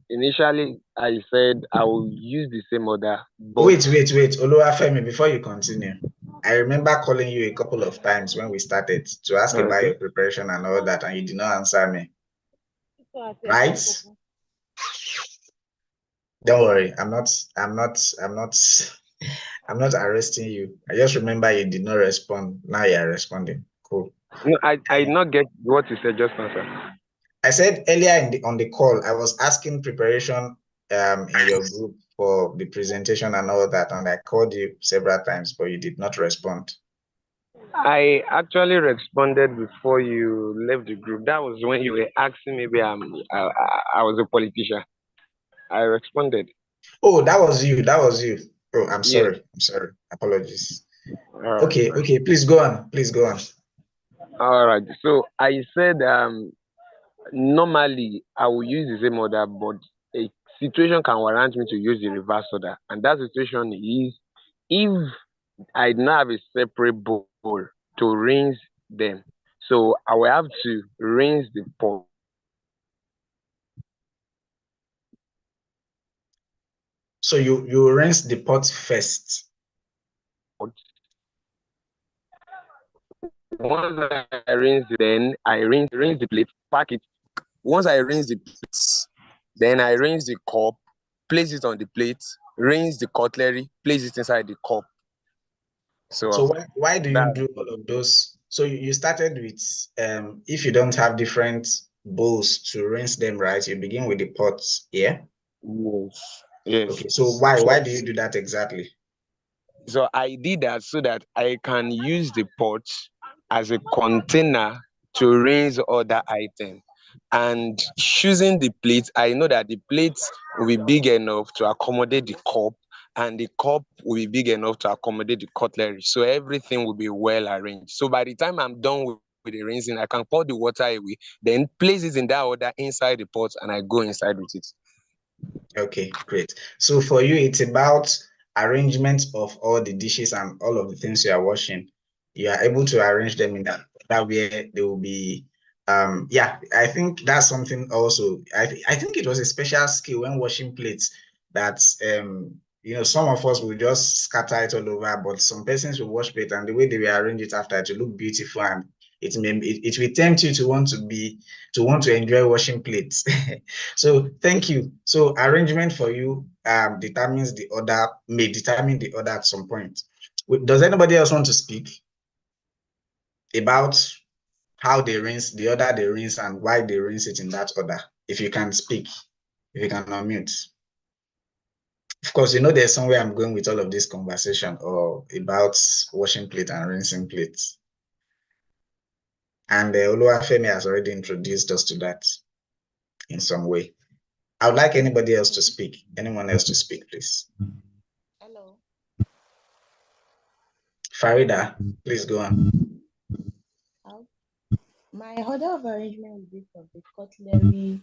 Initially I said I will use the same order, but Wait, Oluwafemi, before you continue, I remember calling you a couple of times when we started to ask about your preparation and all that, and you did not answer me. Right? Don't worry, I'm not arresting you. I just remember you did not respond. Now you are responding. Cool. No, I did not get what you said just now, sir. I said earlier on the call, I was asking preparation in your group for the presentation and all that, and I called you several times, but you did not respond. I actually responded before you left the group. That was when you were asking maybe I was a politician. I responded. Oh, that was you. Oh, I'm Yes. sorry. Apologies. All Okay, right. okay. Please go on. All right. So I said normally I will use the same order, but a situation can warrant me to use the reverse order. And that situation is if I do not have a separate bowl to rinse them. So I will have to rinse the pot. So you rinse the pot first. Once I rinse it, then I rinse the plate, pack it. Once I rinse the plates, then I rinse the cup, place it on the plate, rinse the cutlery, place it inside the cup. So why do you do all of those So you started with if you don't have different bowls to rinse them, right? You begin with the pots, yeah? Yes. Yes. Okay, so why do you do that exactly? So I did that so that I can use the pot as a container to rinse other items. And choosing the plate, I know that the plate will be big enough to accommodate the cup, and the cup will be big enough to accommodate the cutlery. So everything will be well arranged. So by the time I'm done with the rinsing, I can pour the water away, then place it in that order inside the pot, and I go inside with it. Okay, great. So for you, it's about arrangement of all the dishes and all of the things you are washing. You are able to arrange them in that way they will be. Yeah, I think that's something also. I think it was a special skill when washing plates that some of us will just scatter it all over, but some persons will wash plate and the way they will arrange it after to look beautiful, and it will tempt you to want to enjoy washing plates. So thank you. So arrangement for you may determine the order at some point. Does anybody else want to speak about how they rinse, the order they rinse, and why they rinse it in that order? If you can speak, if you can unmute. Of course, there's somewhere I'm going with all of this conversation or about washing plate and rinsing plates. And Oluwafemi has already introduced us to that in some way. I would like anybody else to speak. Anyone else to speak, please. Hello. Farida, please go on. My order of arrangement will be from the cutlery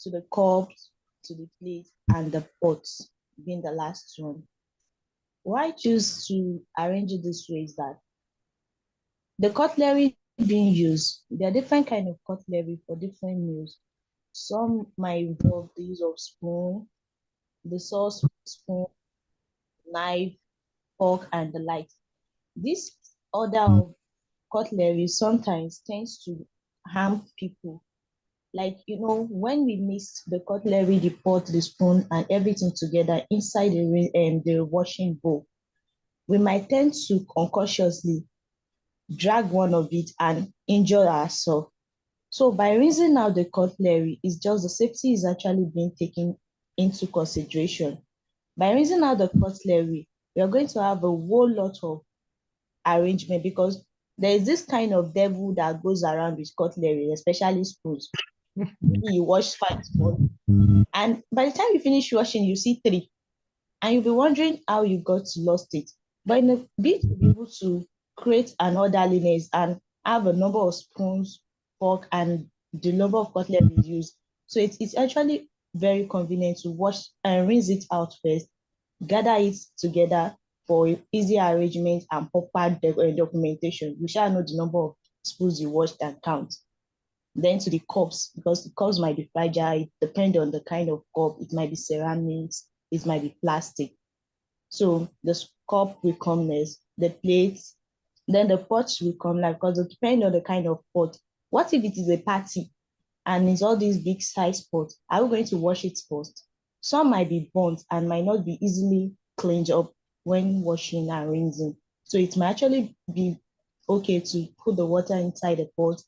to the cups to the plate and the pots being the last one. Why I choose to arrange it this way is that the cutlery being used, there are different kind of cutlery for different meals. Some might involve the use of spoon, the sauce spoon, knife, fork, and the like. This order of cutlery sometimes tends to harm people. Like, when we mix the cutlery, the pot, the spoon, and everything together inside the washing bowl, we might tend to unconsciously drag one of it and injure ourselves. So by rinsing out the cutlery, it's just the safety is actually being taken into consideration. By rinsing out the cutlery, we are going to have a whole lot of arrangement, because there is this kind of devil that goes around with cutlery, especially spoons. You wash 5 spoons, and by the time you finish washing, you see 3, and you'll be wondering how you lost it. But in a bit to be able to create an orderliness and have a number of spoons, fork, and the number of cutlery used, so it's actually very convenient to wash and rinse it out first, gather it together for easy arrangement and proper documentation. You shall know the number of spoons you washed and count. Then to the cups, because the cups might be fragile, it depends on the kind of cup. It might be ceramics, it might be plastic. So the cup will come next, the plates, then the pots will come like, because it depends on the kind of pot. What if it is a party and it's all these big size pots? Are we going to wash it first? Some might be burnt and might not be easily cleaned up when washing and rinsing. So it might actually be okay to put the water inside the pot.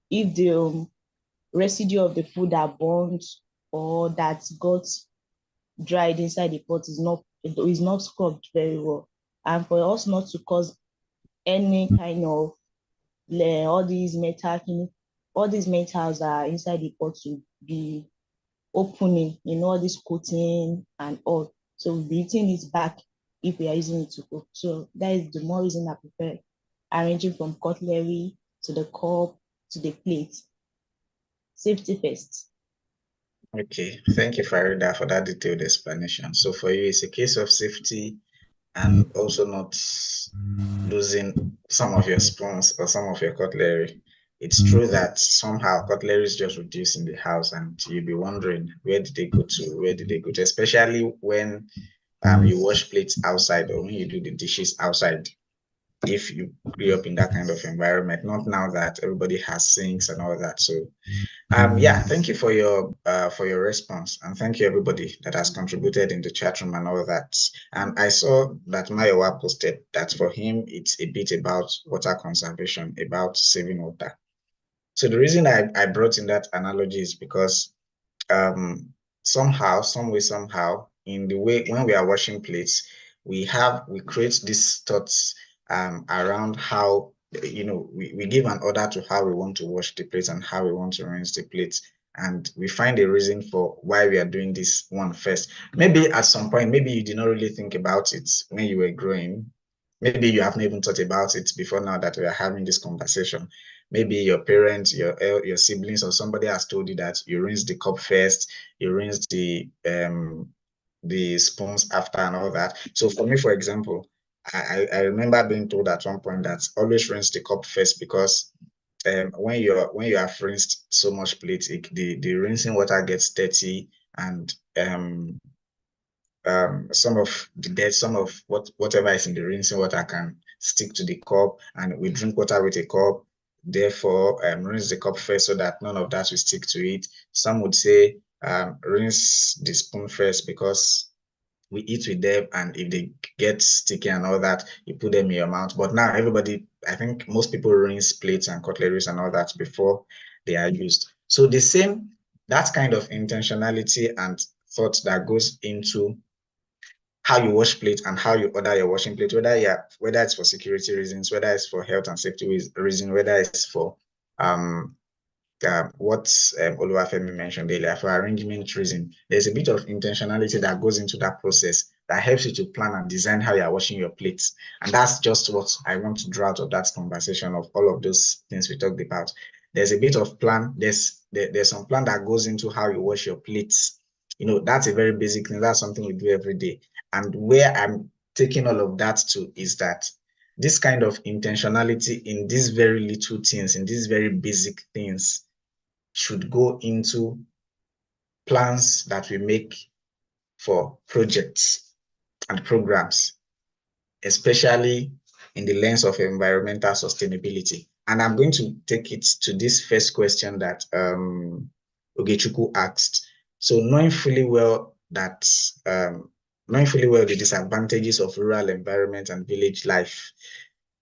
If the residue of the food are burnt or that got dried inside the pot is not scrubbed very well, and for us not to cause any kind of all these metals are inside the pot to be opening, all this coating and all. So we'll be eating it back if we are using it to cook. So that is the more reason I prefer arranging from cutlery to the cup to the plate. Safety first. Okay, thank you, Farida, for that detailed explanation. So for you, it's a case of safety and also not losing some of your spoons or some of your cutlery. It's true that somehow cutlery is just reduced in the house, and you'll be wondering where did they go to, especially when you wash plates outside or when you do the dishes outside. if you grew up in that kind of environment, not now that everybody has sinks and all that. So yeah, thank you for your response, and thank you everybody that has contributed in the chat room and all that. And I saw that Mayowa posted that for him it's a bit about water conservation, about saving water. So the reason I brought in that analogy is because somehow, some way, somehow, in the way when we are washing plates, we create these thoughts around how, you know, we give an order to how we want to wash the plates and how we want to rinse the plates. And we find a reason for why we are doing this one first. Maybe at some point, maybe you did not really think about it when you were growing. Maybe you haven't even thought about it before now that we are having this conversation. Maybe your parents, your siblings, or somebody has told you that you rinse the cup first, you rinse the spoons after, and all that. So for me, for example, I remember being told at one point that always rinse the cup first, because when you have rinsed so much plate, the rinsing water gets dirty, and some of the dirt, some of whatever is in the rinsing water can stick to the cup, and we drink water with a cup. Therefore, rinse the cup first so that none of that will stick to it. Some would say rinse the spoon first because we eat with them, and if they get sticky and all that, you put them in your mouth. But now everybody, I think most people rinse plates and cutleries and all that before they are used. So that kind of intentionality and thought that goes into how you wash plate and how you order your washing plate, whether it's for security reasons, whether it's for health and safety reasons, whether it's for what Oluwafemi mentioned earlier, for arrangement reason. There's a bit of intentionality that goes into that process that helps you to plan and design how you're washing your plates. And that's just what I want to draw out of that conversation, of all of those things we talked about. There's a bit of plan. There's some plan that goes into how you wash your plates. You know, that's a very basic thing. That's something we do every day. And where I'm taking all of that to is that this kind of intentionality in these very little things, in these very basic things, should go into plans that we make for projects and programs, especially in the lens of environmental sustainability. And I'm going to take it to this first question that Ogechukwu asked. So knowing fully well the disadvantages of rural environment and village life,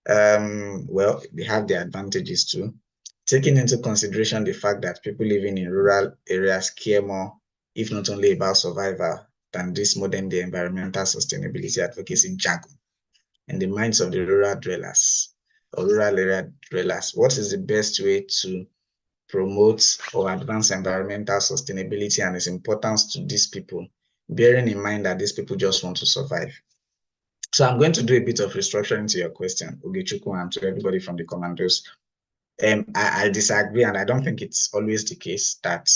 well, they have their advantages too. Taking into consideration the fact that people living in rural areas care more, if not only about survival, than this modern day environmental sustainability advocacy jargon in the minds of the rural dwellers or rural area dwellers, what is the best way to promote or advance environmental sustainability and its importance to these people, bearing in mind that these people just want to survive? So I'm going to do a bit of restructuring to your question, Ogechukwu, and to everybody from the commandos. I disagree, and I don't think it's always the case that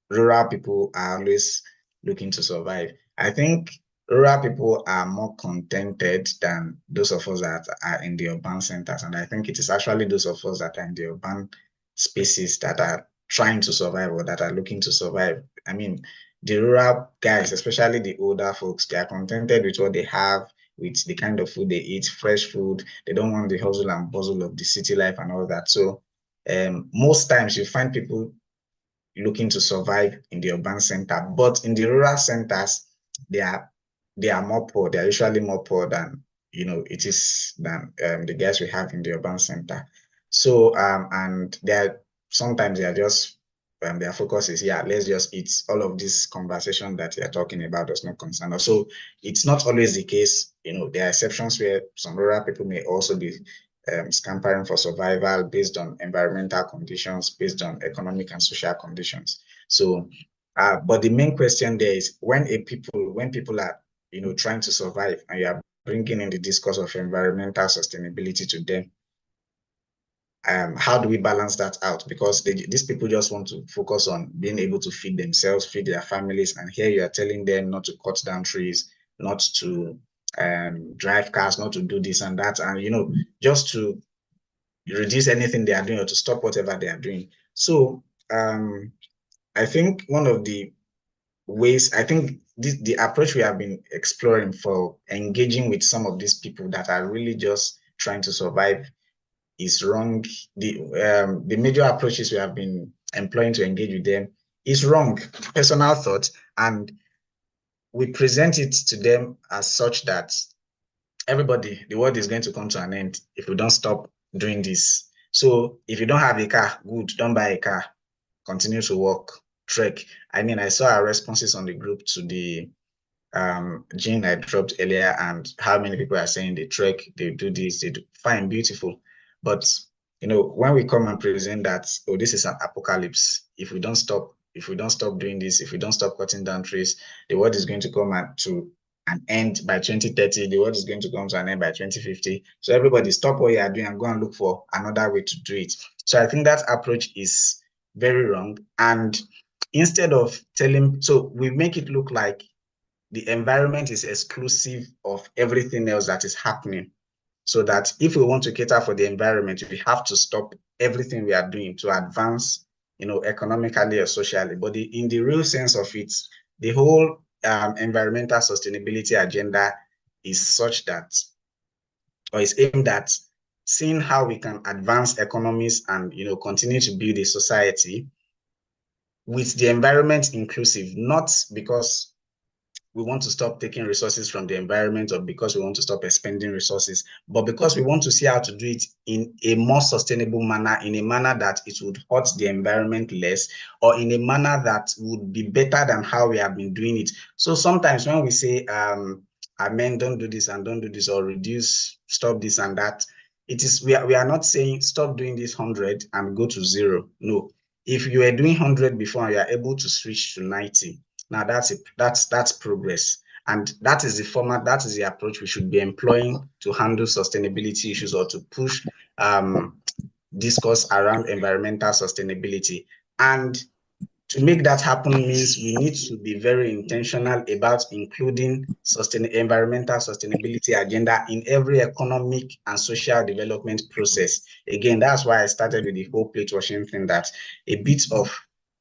rural people are always looking to survive. I think rural people are more contented than those of us that are in the urban centers, and I think it is actually those of us that are in the urban spaces that are trying to survive or that are looking to survive. I mean, the rural guys, especially the older folks, they are contented with what they have, with the kind of food they eat, fresh food. They don't want the hustle and bustle of the city life and all that. So most times you find people looking to survive in the urban center, but in the rural centers, they are more poor. They are usually more poor than it is than the guys we have in the urban center. So and sometimes they are just their focus is, yeah, let's just eat. All of this conversation that you're talking about does not concern us. So it's not always the case. There are exceptions where some rural people may also be scampering for survival based on environmental conditions, based on economic and social conditions. So, but the main question there is when people are, trying to survive, and you are bringing in the discourse of environmental sustainability to them, how do we balance that out? Because these people just want to focus on being able to feed themselves, feed their families, and here you are telling them not to cut down trees, not to drive cars, not to do this and that, and just to reduce anything they are doing or to stop whatever they are doing. So I think one of the ways, I think the approach we have been exploring for engaging with some of these people that are really just trying to survive is wrong. The major approaches we have been employing to engage with them is wrong. Personal thought, and we present it to them as such that everybody, the world is going to come to an end if we don't stop doing this. So if you don't have a car, good, don't buy a car. Continue to walk, trek. I mean, I saw our responses on the group to the gene I dropped earlier, and how many people are saying they trek, they do this, they do fine, beautiful. But you know, when we come and present that, oh, this is an apocalypse. If we don't stop doing this, if we don't stop cutting down trees, the world is going to come to an end by 2030. The world is going to come to an end by 2050. So everybody stop what you are doing and go and look for another way to do it. So I think that approach is very wrong. And instead of telling, so we make it look like the environment is exclusive of everything else that is happening. So that if we want to cater for the environment, we have to stop everything we are doing to advance, you know, economically or socially. But in the real sense of it, the whole environmental sustainability agenda is such that, or is aimed at seeing how we can advance economies and, you know, continue to build a society with the environment inclusive, not because we want to stop taking resources from the environment or because we want to stop expending resources, but because we want to see how to do it in a more sustainable manner, in a manner that it would hurt the environment less, or in a manner that would be better than how we have been doing it. So sometimes when we say, amen, don't do this and don't do this, or reduce, stop this and that, it is, we are not saying stop doing this 100 and go to 0. No. If you were doing 100 before and you are able to switch to 90, now that's progress. And that is the format, that is the approach we should be employing to handle sustainability issues, or to push discourse around environmental sustainability. And to make that happen means we need to be very intentional about including environmental sustainability agenda in every economic and social development process. Again, that's why I started with the whole plate washing thing, that a bit of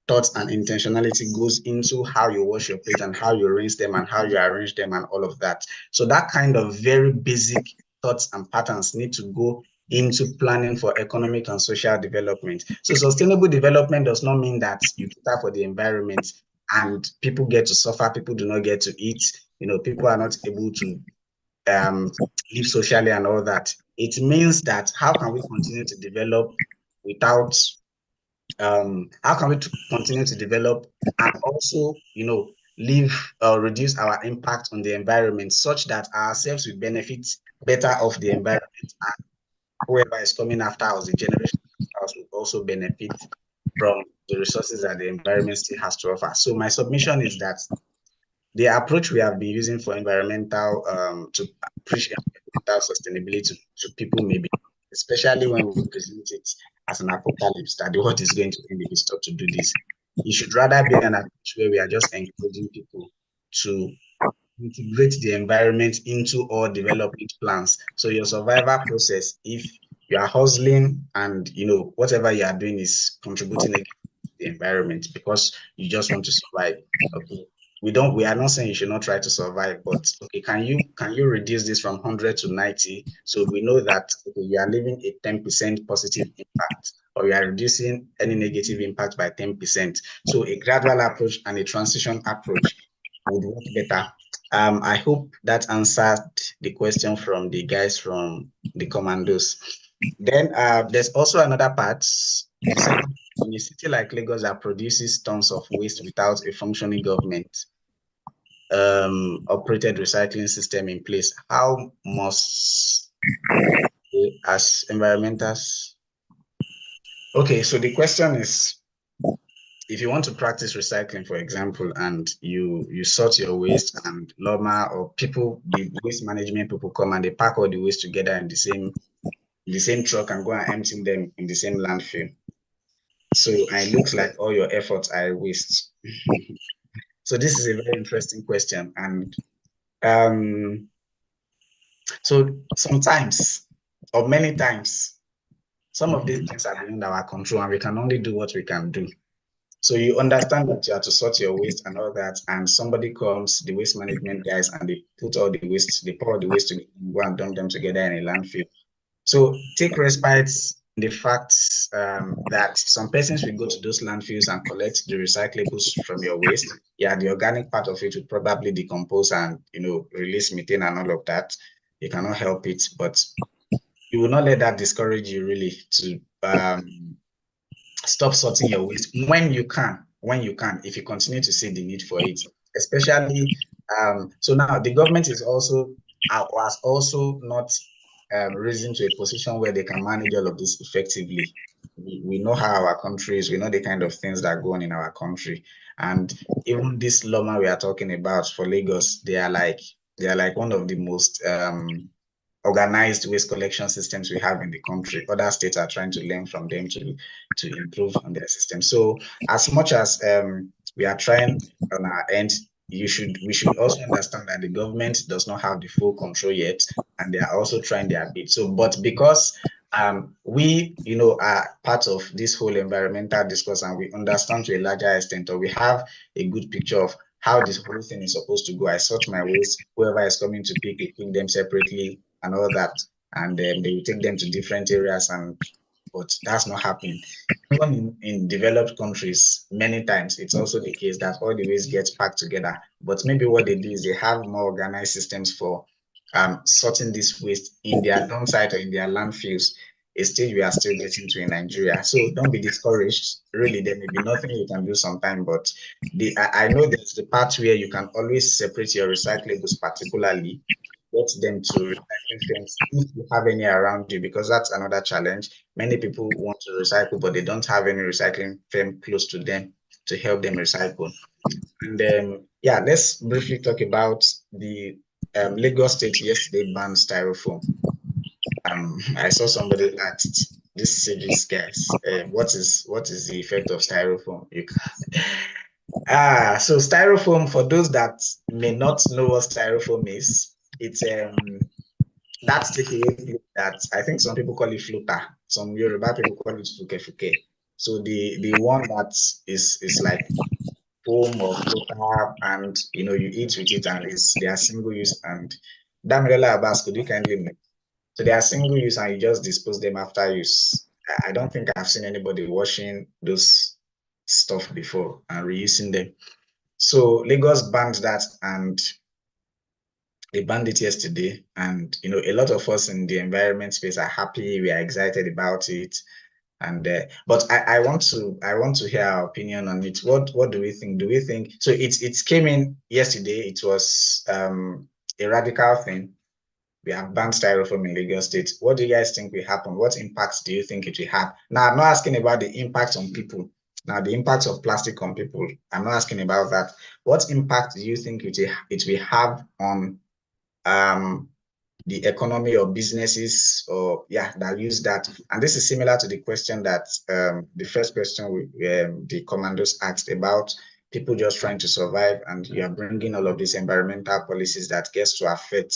thoughts and intentionality goes into how you wash your plate and how you rinse them and how you arrange them and all of that. So that kind of very basic thoughts and patterns need to go into planning for economic and social development. So sustainable development does not mean that you cater for the environment and people get to suffer, people do not get to eat, you know, people are not able to live socially and all that. It means that how can we continue to develop without how can we continue to develop and also, you know, reduce our impact on the environment such that ourselves will benefit better of the environment, and whoever is coming after us, the generation after us, will also benefit from the resources that the environment still has to offer. So my submission is that the approach we have been using for environmental to preach environmental sustainability to people, maybe, especially when we present it as an apocalypse, that the world is going to end if we stop to do this. It should rather be an approach where we are just encouraging people to integrate the environment into all development plans. So your survival process, if you are hustling and, you know, whatever you are doing is contributing against the environment because you just want to survive, okay, we are not saying you should not try to survive, but okay, can you reduce this from 100 to 90? So we know that, okay, you are leaving a 10% positive impact, or you are reducing any negative impact by 10%. So a gradual approach and a transition approach would work better. I hope that answered the question from the guys from the commandos. Then there's also another part. In a city like Lagos that produces tons of waste without a functioning government operated recycling system in place, how must we, as environmentalists? Okay, so the question is, if you want to practice recycling, for example, and you sort your waste, and LOMA or people, the waste management people come and they pack all the waste together in the same truck and go and empty them in the same landfill. So it looks like all your efforts are waste. So this is a very interesting question. And so sometimes, or many times, some of these things are beyond our control and we can only do what we can do. So you understand that you have to sort your waste and all that, and somebody comes, the waste management guys, and they put all the waste, they pour all the waste together and go and dump them together in a landfill. So take respite in the fact that some persons will go to those landfills and collect the recyclables from your waste. Yeah, the organic part of it will probably decompose and release methane and all of that. You cannot help it, but you will not let that discourage you really to stop sorting your waste when you can, if you continue to see the need for it, especially so now the government is also has also not risen to a position where they can manage all of this effectively. We know how our country is, we know the kind of things that go on in our country, and even this Loma we are talking about for Lagos, they are like one of the most organized waste collection systems we have in the country. Other states are trying to learn from them to improve on their system. So as much as we are trying on our end, we should also understand that the government does not have the full control yet, and they are also trying their bit. So, but because we, are part of this whole environmental discourse, and we understand to a larger extent, or we have a good picture of how this whole thing is supposed to go. I sort my waste. Whoever is coming to pick, we pick them separately and all that, and then they will take them to different areas, but that's not happening. Even in developed countries, many times it's also the case that all the waste gets packed together. But maybe what they do is they have more organized systems for sorting this waste in their dump site or in their landfills, a stage we are still getting to in Nigeria. So don't be discouraged. Really, there may be nothing you can do sometime, but I know there's the part where you can always separate your recyclables, particularly get them to recycling firms if you have any around you, because that's another challenge. Many people want to recycle, but they don't have any recycling firm close to them to help them recycle. And yeah, let's briefly talk about the Lagos State yesterday banned styrofoam. I saw somebody asked this series guys, what is the effect of styrofoam? So styrofoam, for those that may not know what styrofoam is, it's that's takeaway plate that I think some people call it floater, some Yoruba people call it fuke. So the one that is like foam or floater, and you eat with it, and they are single use. And Damilola Abbas, could you kindly make? So they are single use, and you just dispose them after use. I don't think I've seen anybody washing those stuff before and reusing them. So Lagos banned that, and they banned it yesterday. And a lot of us in the environment space are happy. We are excited about it. And but I want to hear our opinion on it. What do we think? Do we think so? It came in yesterday. It was a radical thing. We have banned styrofoam in Lagos State. What do you guys think will happen? What impacts do you think it will have? Now, I'm not asking about the impact on people. Now, the impact of plastic on people, I'm not asking about that. What impact do you think it will have on the economy or businesses, or that use that? And this is similar to the question that the first question the commandos asked about people just trying to survive, and you are bringing all of these environmental policies that gets to affect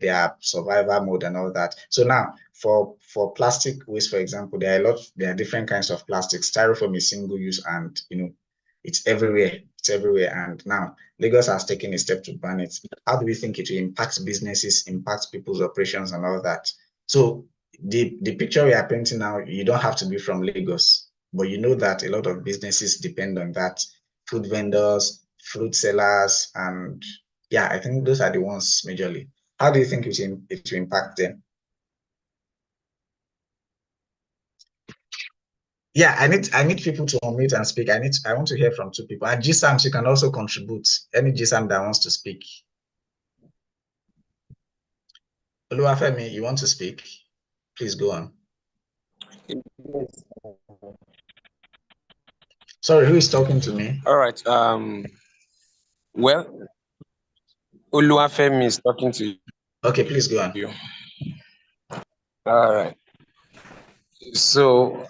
their survival mode and all that. So now for plastic waste, for example, there are different kinds of plastic. Styrofoam is single use, and it's everywhere. It's everywhere. And now Lagos has taken a step to ban it. How do we think it will impact businesses, impact people's operations and all that? So the picture we are painting now, you don't have to be from Lagos, but you know that a lot of businesses depend on that. Food vendors, fruit sellers, and I think those are the ones majorly. How do you think it will impact them? Yeah, I need people to unmute and speak. I want to hear from two people. And GSAM, you can also contribute. Any GSAM that wants to speak. Oluwafemi, you want to speak? Please go on. Yes. Sorry, who is talking to me? All right. Well, Oluwafemi is talking to you. Okay, please go on. All right. So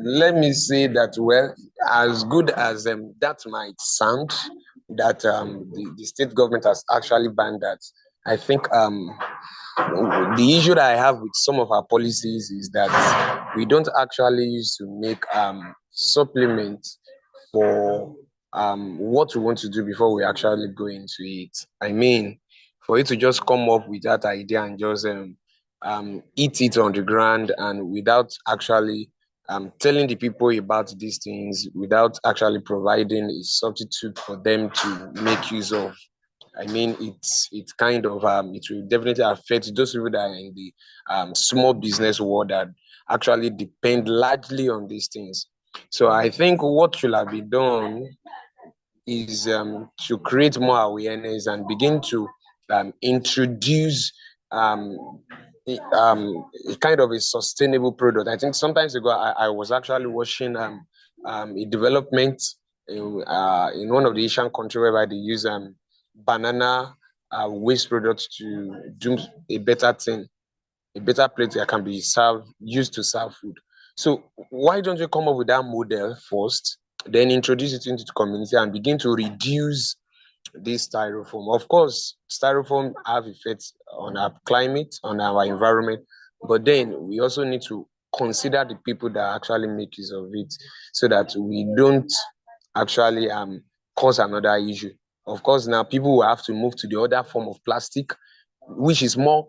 let me say that, well, as good as that might sound, that the state government has actually banned that, I think the issue that I have with some of our policies is that we don't actually use to make supplements for what we want to do before we actually go into it. I mean, for you to just come up with that idea and just eat it on the ground and without actually telling the people about these things, without actually providing a substitute for them to make use of. I mean, it's kind of it will definitely affect those people that are in the small business world that actually depend largely on these things. So I think what should have been done is to create more awareness and begin to introduce a kind of a sustainable product. I think sometimes ago I was actually watching a development in one of the Asian countries whereby they use banana waste products to do a better thing, a better plate that can be used to serve food. So why don't you come up with that model first, then introduce it into the community and begin to reduce this styrofoam? Of course, styrofoam have effects on our climate, on our environment, but then we also need to consider the people that actually make use of it so that we don't actually cause another issue. Of course, now people will have to move to the other form of plastic, which is more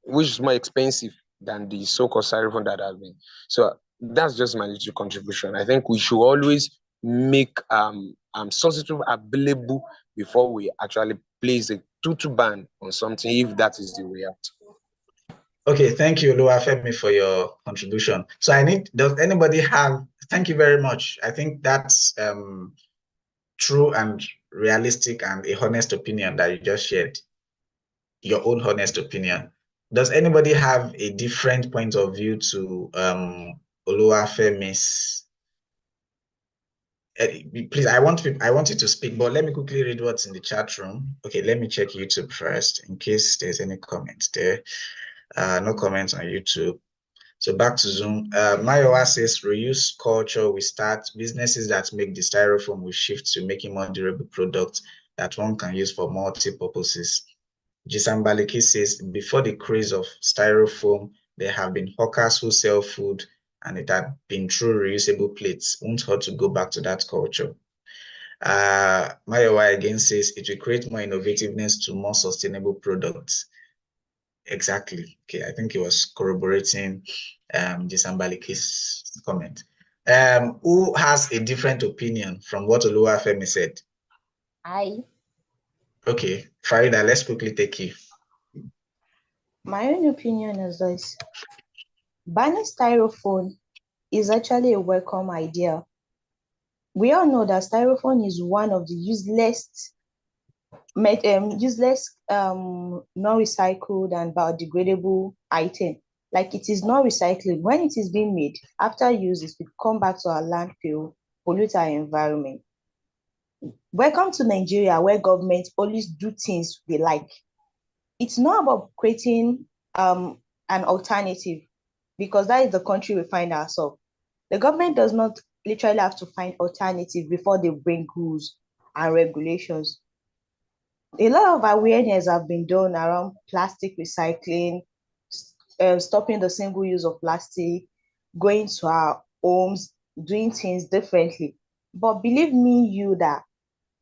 expensive than the so-called styrofoam that has been. So that's just my little contribution. I think we should always make substitute available before we actually place a total ban on something, if that is the way out. Okay, thank you, Oluwafemi, for your contribution. So does anybody have, thank you very much. I think that's true and realistic and a honest opinion that you just shared, your own honest opinion. Does anybody have a different point of view to Oluwafemi's? Please, I want you to speak, but let me quickly read what's in the chat room. Okay, let me check YouTube first in case there's any comments there. No comments on YouTube. So back to Zoom. Mayowa says reuse culture will start. Businesses that make the styrofoam will shift to making more durable products that one can use for multi-purposes. Jisambaliki says before the craze of styrofoam, there have been hawkers who sell food, and it had been through reusable plates. Won't hurt to go back to that culture. Mayowa again says it will create more innovativeness to more sustainable products. Exactly. Okay, I think it was corroborating Jisambaliki's comment. Who has a different opinion from what Oluwafemi said? Okay, Farida, let's quickly take you. My own opinion is this. Banning styrofoam is actually a welcome idea. We all know that styrofoam is one of the useless, non-recycled and biodegradable item. Like, it is not recycled. When it is being made, after use, it will come back to our landfill, pollute our environment. Welcome to Nigeria, where governments always do things they like. It's not about creating an alternative, because that is the country we find ourselves. The government does not literally have to find alternative before they bring rules and regulations. A lot of awareness have been done around plastic recycling, stopping the single use of plastic, going to our homes, doing things differently. But believe me, that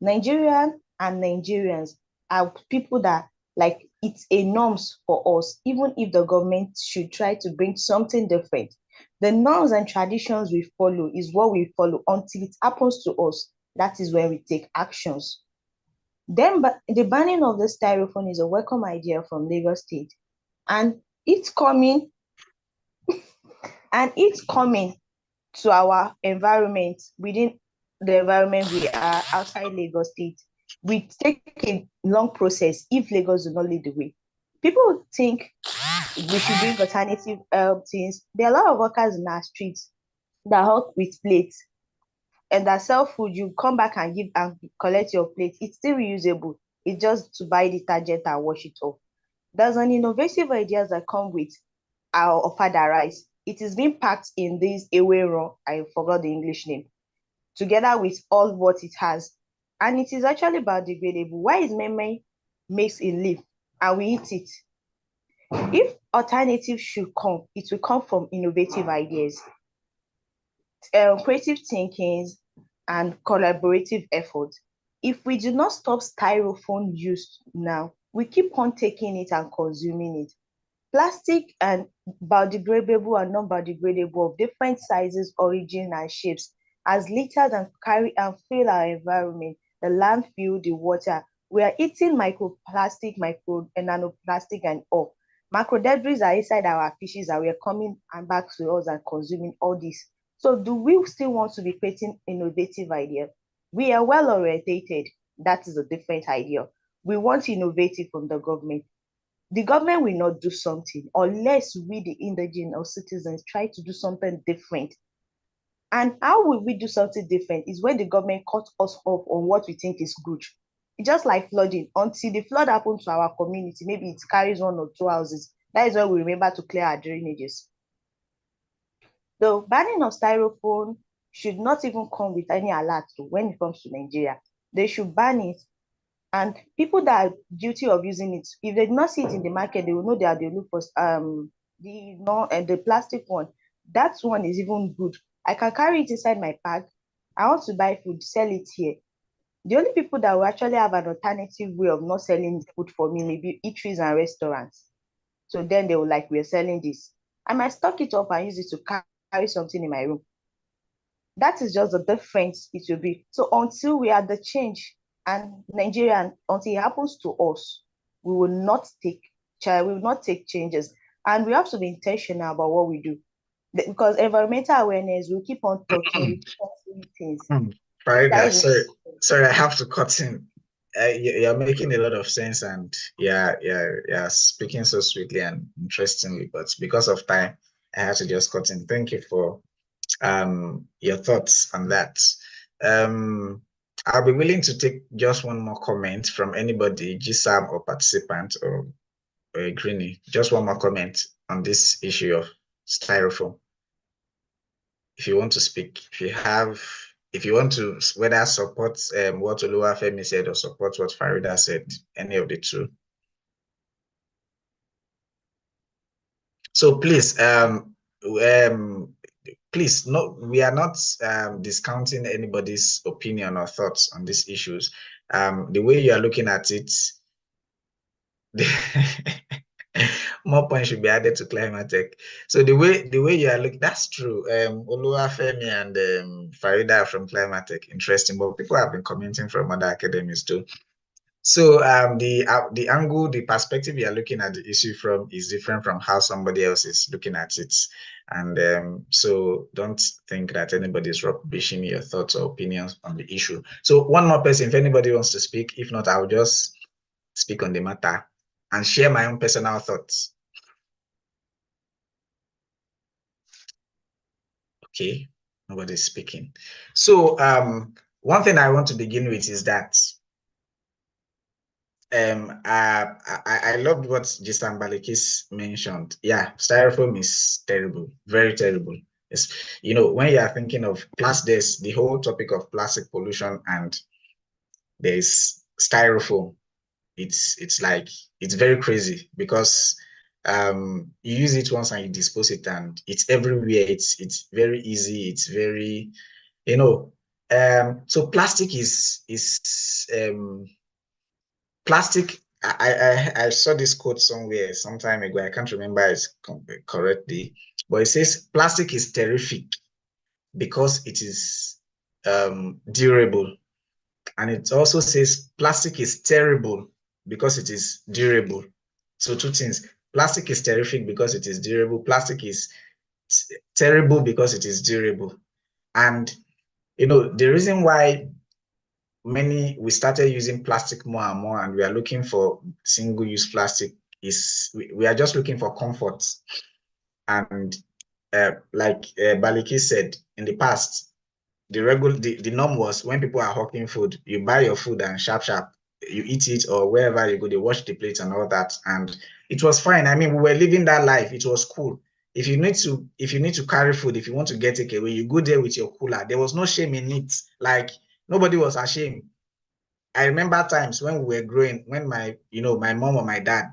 Nigerian and Nigerians are people that, like, it's a norms for us, even if the government should try to bring something different. The norms and traditions we follow is what we follow until it happens to us. That is when we take actions. Then the banning of the styrofoam is a welcome idea from Lagos State, and it's coming to our environment, within the environment we are outside Lagos State. We take a long process if Lagos do not lead the way. People think we should bring alternative things. There are a lot of workers in our streets that help with plates and that sell food. You come back and give and collect your plate. It's still reusable. It's just to buy detergent and wash it off. There's an innovative ideas that come with our ofada rice. It is being packed in this ewero, I forgot the English name, together with all what it has. And it is actually biodegradable. Why is meme makes a leaf and we eat it? If alternatives should come, it will come from innovative ideas, creative thinkings, and collaborative efforts. If we do not stop styrofoam use now, we keep on taking it and consuming it. Plastic and biodegradable and non-biodegradable of different sizes, origin, and shapes has littered and carry and fill our environment, the landfill, the water. We are eating microplastic, micro and nanoplastic, and all. Macro debris are inside our fishes and we are coming and back to us and consuming all this. So do we still want to be creating innovative idea? We are well orientated. That is a different idea. We want innovative from the government. The government will not do something unless we, the indigenous citizens, try to do something different. And how will we do something different is when the government cuts us off on what we think is good. It's just like flooding. Until the flood happens to our community, maybe it carries 1 or 2 houses. That is when we remember to clear our drainages. The banning of styrofoam should not even come with any alert when it comes to Nigeria. They should ban it. And people that are guilty of using it, if they do not see it in the market, they will know that they look for the plastic one. That one is even good. I can carry it inside my bag. I want to buy food, sell it here. The only people that will actually have an alternative way of not selling food for me maybe eateries and restaurants. So then they will like, we're selling this. I might stock it up and use it to carry something in my room. That is just the difference it will be. So until we are the change and Nigerian, until it happens to us, we will not take changes. And we have to be intentional about what we do. Because environmental awareness, we'll keep on talking, we keep on saying things. Farida, sorry, I have to cut in. You're making a lot of sense and yeah, speaking so sweetly and interestingly, but because of time, I have to just cut in. Thank you for your thoughts on that. I'll be willing to take just one more comment from anybody, GSAM or participant or Greenie. Just one more comment on this issue of styrofoam. If you want to speak, if you want to whether support what Oluwafemi said or support what Farida said, any of the two. So please, please, we are not discounting anybody's opinion or thoughts on these issues. The way you are looking at it, more points should be added to climate tech. So the way you are looking, that's true. Oluwafemi and Farida from climate tech, interesting. But people have been commenting from other academies too. So the angle, the perspective you are looking at the issue from is different from how somebody else is looking at it. And so don't think that anybody is rubbishing your thoughts or opinions on the issue. So one more person, if anybody wants to speak, if not, I'll just speak on the matter and share my own personal thoughts. Okay, nobody's speaking. So one thing I want to begin with is that I loved what Jisam Balikis mentioned. Yeah, styrofoam is terrible, very terrible. It's, you know, when you are thinking of there's the whole topic of plastic pollution and there's styrofoam. It's like, it's very crazy because you use it once and you dispose it and it's everywhere. It's very easy. It's very, you know, so plastic is plastic. I saw this quote somewhere some time ago. I can't remember it correctly, but it says plastic is terrific because it is durable. And it also says plastic is terrible because it is durable. So two things. Plastic is terrific because it is durable. Plastic is terrible because it is durable. And, you know, the reason why we started using plastic more and more and we are looking for single-use plastic is we are just looking for comfort. And like Baliki said, in the past, the norm was when people are hawking food, you buy your food and sharp, you eat it, or wherever you go, they wash the plate and all that. And it was fine. I mean, we were living that life. It was cool. If you need to carry food, if you want to get it away, you go there with your cooler. There was no shame in it. Like nobody was ashamed. I remember times when we were growing, when my mom or my dad,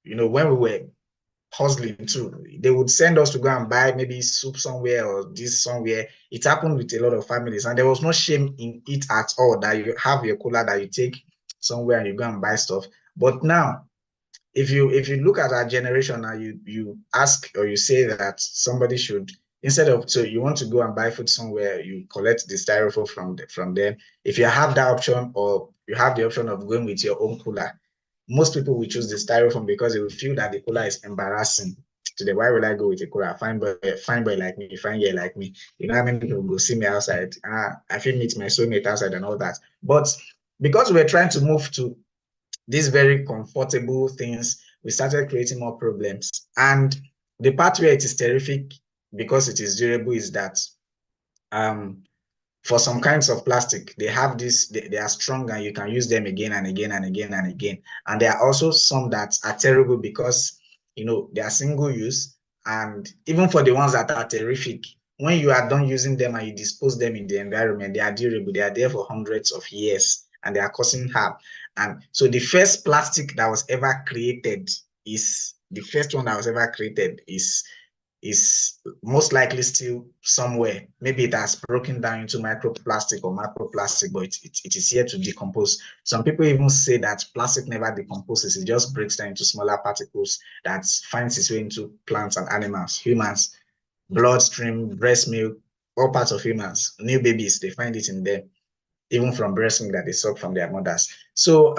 when we were hustling too, they would send us to go and buy maybe soup somewhere or this somewhere. It happened with a lot of families, and there was no shame in it at all that you have your cooler that you take somewhere and you go and buy stuff. But now if you look at our generation now, you ask or you say that somebody should, instead of, so you want to go and buy food somewhere, you collect the styrofoam from them. If you have that option, or you have the option of going with your own cooler, most people will choose the styrofoam because they will feel that the cooler is embarrassing to them. Why would I go with a cooler? Fine boy like me, fine girl like me. You know how many people go see me outside? I feel meet my soulmate outside and all that. But because we're trying to move to these very comfortable things, we started creating more problems. And the part where it is terrific because it is durable is that for some kinds of plastic, they have this, they are strong and you can use them again and again and again and again. And there are also some that are terrible because, you know, they are single use. And even for the ones that are terrific, when you are done using them and you dispose them in the environment, they are durable. They are there for hundreds of years and they are causing harm. And so the first plastic that was ever created is, the first one that was ever created is most likely still somewhere. Maybe it has broken down into microplastic or macroplastic, but it is here to decompose. Some people even say that plastic never decomposes. It just breaks down into smaller particles that finds its way into plants and animals, humans, bloodstream, breast milk, all parts of humans. New babies, they find it in them, even from breast milk that they suck from their mothers. So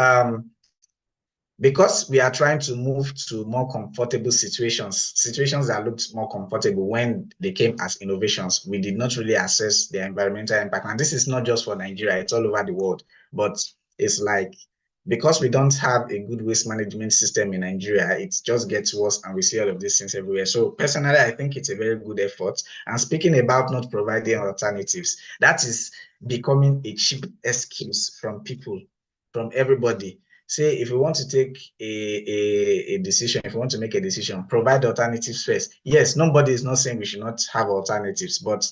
because we are trying to move to more comfortable situations that looked more comfortable when they came as innovations, we did not really assess their environmental impact. And this is not just for Nigeria, it's all over the world. But it's like, because we don't have a good waste management system in Nigeria, it just gets worse and we see all of these things everywhere. So personally, I think it's a very good effort. And speaking about not providing alternatives, that is becoming a cheap excuse from people, from everybody. Say, if you want to take a decision, if you want to make a decision, provide alternatives first. Yes, nobody is not saying we should not have alternatives, but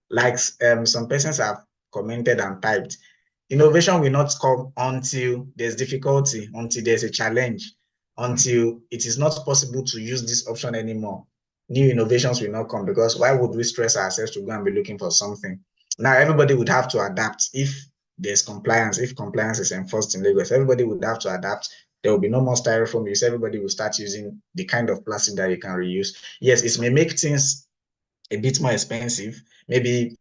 like some persons have commented and typed, innovation will not come until there's difficulty, until there's a challenge, until it is not possible to use this option anymore. New innovations will not come, because why would we stress ourselves to go and be looking for something? Now, everybody would have to adapt. If there's compliance, if compliance is enforced in Lagos, everybody would have to adapt. There will be no more styrofoam use. Everybody will start using the kind of plastic that you can reuse. Yes, it may make things a bit more expensive. Maybe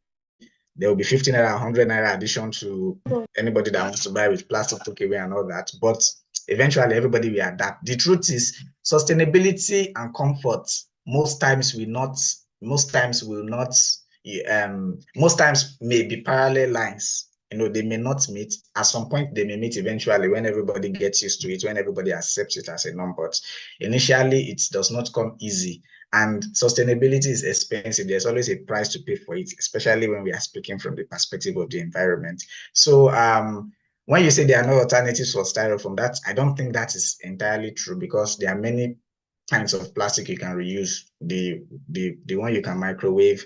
there will be 50 naira, 100 naira addition to anybody that wants to buy with plastic takeaway and all that. But eventually, everybody will adapt. The truth is, sustainability and comfort most times may be parallel lines. You know, they may not meet. At some point, they may meet eventually when everybody gets used to it, when everybody accepts it as a norm. But initially, it does not come easy. And sustainability is expensive. There's always a price to pay for it, especially when we are speaking from the perspective of the environment. So when you say there are no alternatives for styrofoam, I don't think that is entirely true, because there are many kinds of plastic you can reuse. The one you can microwave.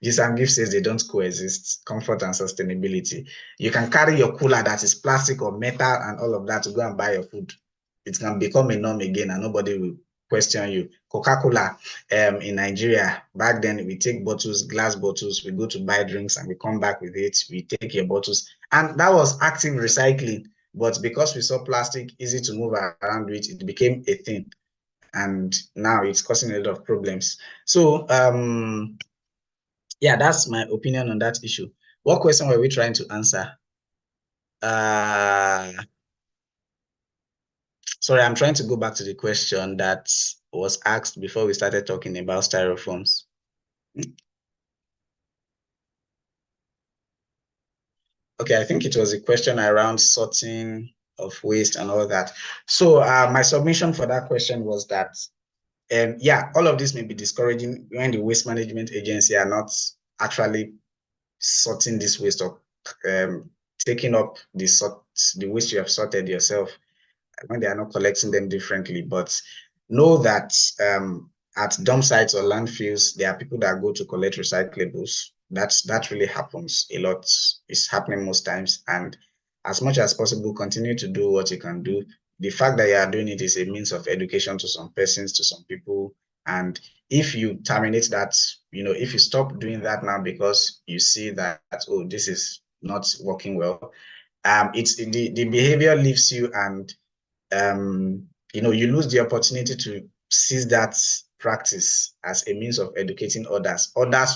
Gisam Gift says they don't coexist, comfort and sustainability. You can carry your cooler that is plastic or metal and all of that to go and buy your food. It can become a norm again and nobody will question you. Coca-Cola in Nigeria, back then we take bottles, glass bottles, we go to buy drinks and we come back with it, we take your bottles. And that was active recycling. But because we saw plastic easy to move around with, it became a thing. And now it's causing a lot of problems. So yeah, that's my opinion on that issue. What question were we trying to answer? Sorry, I'm trying to go back to the question that was asked before we started talking about styrofoams. Okay, I think it was a question around sorting of waste and all that. So my submission for that question was that, yeah, all of this may be discouraging when the waste management agency are not actually sorting this waste or taking up the waste you have sorted yourself, when they are not collecting them differently. But know that at dump sites or landfills, there are people that go to collect recyclables. That really happens a lot. It's happening most times. And as much as possible, continue to do what you can do. The fact that you are doing it is a means of education to some persons, to some people. And if you terminate that, if you stop doing that now because you see that, oh, this is not working well, it's the behavior leaves you, and you lose the opportunity to seize that practice as a means of educating others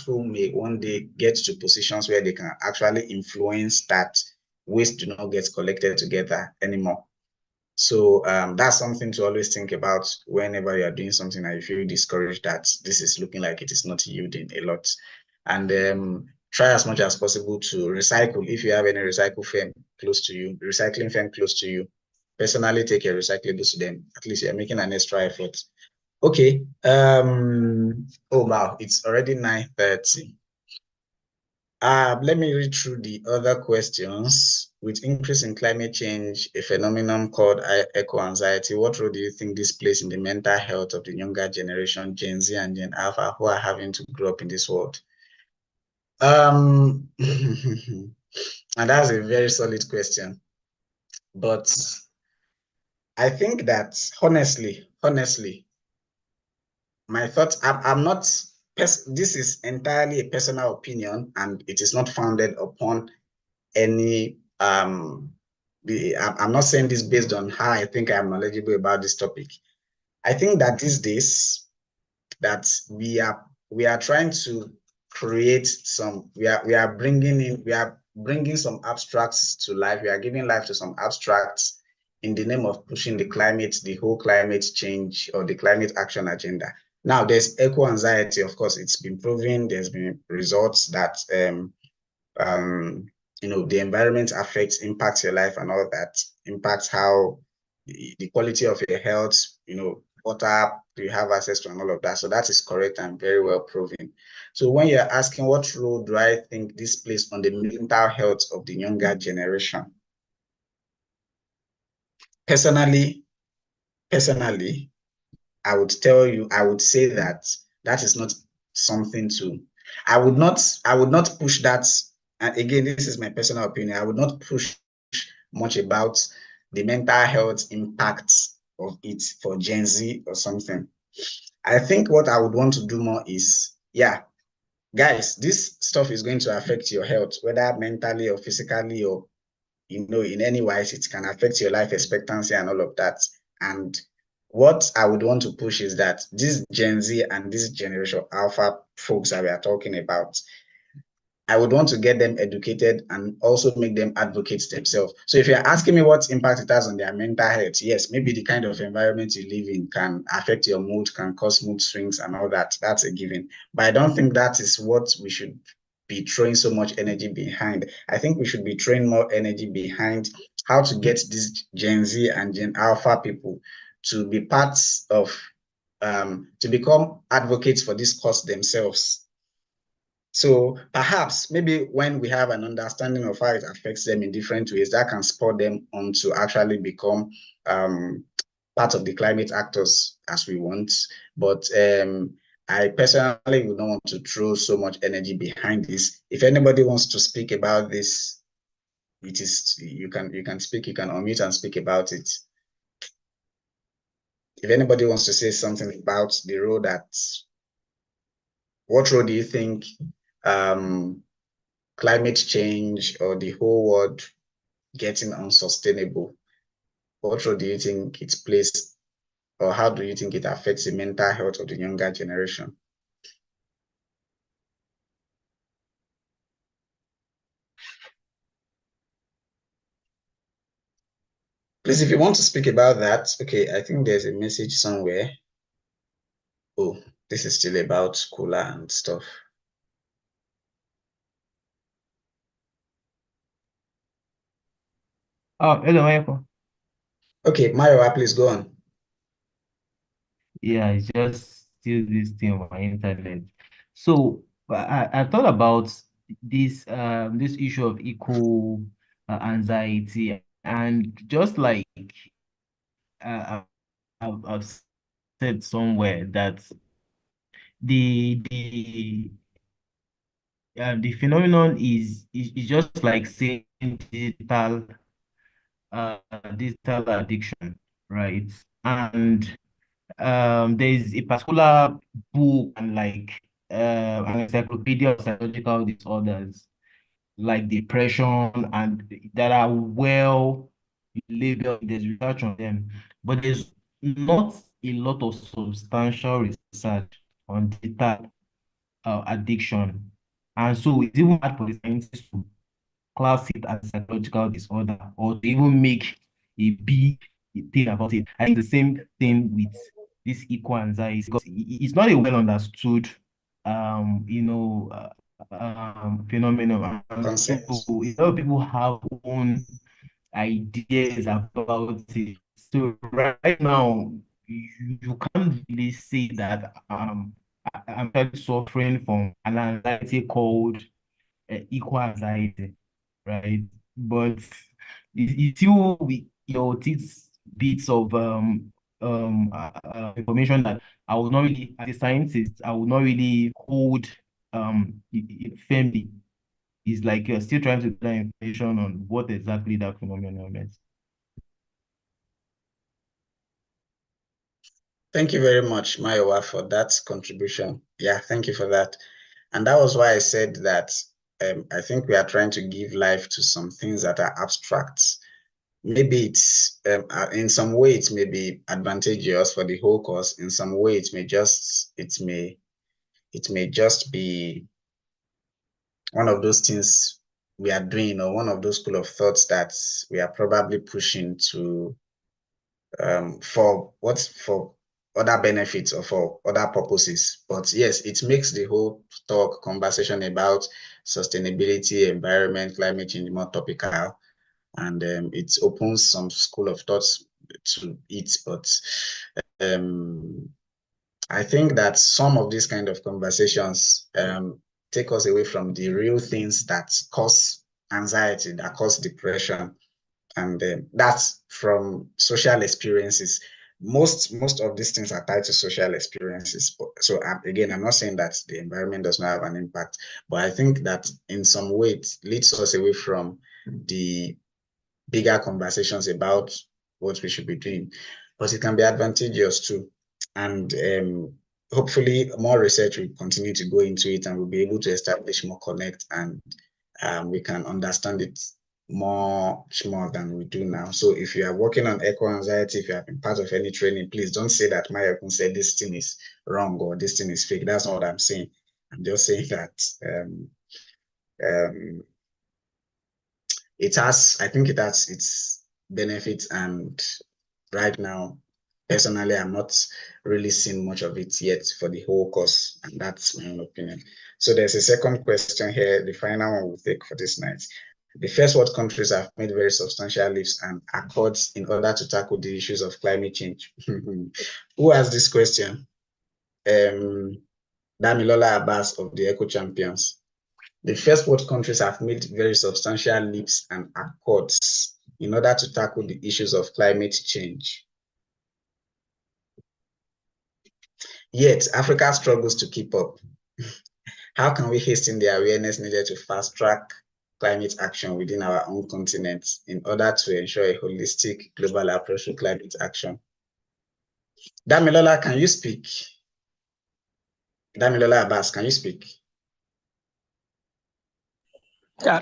who may one day get to positions where they can actually influence that waste do not get collected together anymore. So that's something to always think about whenever you are doing something and you feel discouraged that this is looking like it is not yielding a lot. And try as much as possible to recycle. If you have any recycling firm close to you, personally take your recyclables to them. At least you're making an extra effort. Okay. Oh wow, it's already 9:30. Let me read through the other questions. With increase in climate change, a phenomenon called eco-anxiety, what role do you think this plays in the mental health of the younger generation, Gen Z and Gen Alpha, who are having to grow up in this world? And that's a very solid question. But I think that honestly, my thoughts, I'm not, this is entirely a personal opinion and it is not founded upon any, I'm not saying this based on how I think I'm knowledgeable about this topic. I think that these days that we are trying to create some, we are bringing some abstracts to life. We are giving life to some abstracts in the name of pushing the whole climate change or the climate action agenda. Now there's eco-anxiety, of course, it's been proven, there's been results that the environment impacts your life and all that, impacts how the quality of your health, water you have access to and all of that. So that is correct and very well proven. So when you're asking what role do I think this plays on the mental health of the younger generation? Personally, I would say that is not something I would not push that. And again, this is my personal opinion. I would not push much about the mental health impacts of it for Gen Z or something. I think what I would want to do more is, guys, this stuff is going to affect your health, whether mentally or physically or, in any wise, it can affect your life expectancy and all of that. And what I would want to push is that this Gen Z and this generation Alpha folks that we are talking about, I would want to get them educated and also make them advocates themselves. So if you're asking me what impact it has on their mental health, yes, maybe the kind of environment you live in can affect your mood, can cause mood swings and all that. That's a given. But I don't think that is what we should be throwing so much energy behind. I think we should be throwing more energy behind how to get these Gen Z and Gen Alpha people to be parts of, to become advocates for this cause themselves. So perhaps maybe when we have an understanding of how it affects them in different ways, that can spur them on to actually become part of the climate actors as we want. But I personally would not want to throw so much energy behind this. If anybody wants to speak about this, you can speak, you can unmute and speak about it. If anybody wants to say something about the role what role do you think climate change or the whole world getting unsustainable, what role do you think it plays, or how do you think it affects the mental health of the younger generation? Please, if you want to speak about that, okay, I think there's a message somewhere. Oh, this is still about cooler and stuff. Oh, hello, Michael. Okay, Mario, please go on. Yeah, it's just still this thing on my internet. So I thought about this issue of eco anxiety, and just like uh, I've said somewhere that the phenomenon is just like saying digital addiction, right? And there's a particular book and like an encyclopedia of psychological disorders like depression and that are well label, there's research on them, but there's not a lot of substantial research on data addiction. And so it's even hard for the scientists to class it as a psychological disorder or to even make a big thing about it. I think the same thing with this equal anxiety, because it's not a well understood phenomenon. And so a lot of people have own ideas about it. So right now, you can't really say that I'm actually suffering from an anxiety called equal anxiety, right? But it's still with your teeth bits of information that I would not really, as a scientist, I would not really hold it firmly. It's like you're still trying to get information on what exactly that phenomenon is. Thank you very much, Mayowa, for that contribution. Yeah, thank you for that. And that was why I said that I think we are trying to give life to some things that are abstract. Maybe it's in some way it may be advantageous for the whole course. In some way it may just be one of those things we are doing, or one of those school of thoughts that we are probably pushing to for other benefits or for other purposes. But yes, it makes the whole conversation about sustainability, environment, climate change more topical, and it opens some school of thoughts to it. But I think that some of these kind of conversations take us away from the real things that cause anxiety, that cause depression, and that's from social experiences. Most of these things are tied to social experiences. So again, I'm not saying that the environment does not have an impact, but I think that in some way it leads us away from the bigger conversations about what we should be doing. But it can be advantageous too. And hopefully more research will continue to go into it, and we'll be able to establish more connect, and we can understand it much more than we do now. So if you are working on eco anxiety, if you have been part of any training, please don't say that Mayokun said this thing is wrong or this thing is fake. That's not what I'm saying. I'm just saying that I think it has its benefits, and right now, personally, I'm not really seeing much of it yet for the whole course, and that's my own opinion. So there's a second question here, the final one we'll take for this night. The first world countries have made very substantial leaps and accords in order to tackle the issues of climate change. Who asked this question? Damilola Abbas of the Eco Champions. The first world countries have made very substantial leaps and accords in order to tackle the issues of climate change. Yet, Africa struggles to keep up. How can we hasten the awareness needed to fast-track climate action within our own continent in order to ensure a holistic global approach to climate action? Damilola, can you speak? Damilola Abbas, can you speak?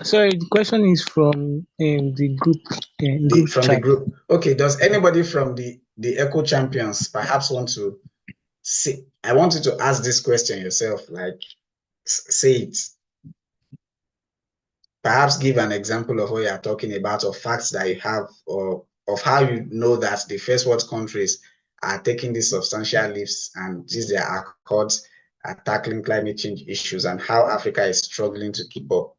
Sorry, the question is from the group. The group. Okay, does anybody from the Eco Champions perhaps want to say? I want you to ask this question yourself, like say it. Perhaps give an example of what you are talking about, or facts that you have, or of how you know that the first world countries are taking these substantial leaps and these their accords are tackling climate change issues, and how Africa is struggling to keep up.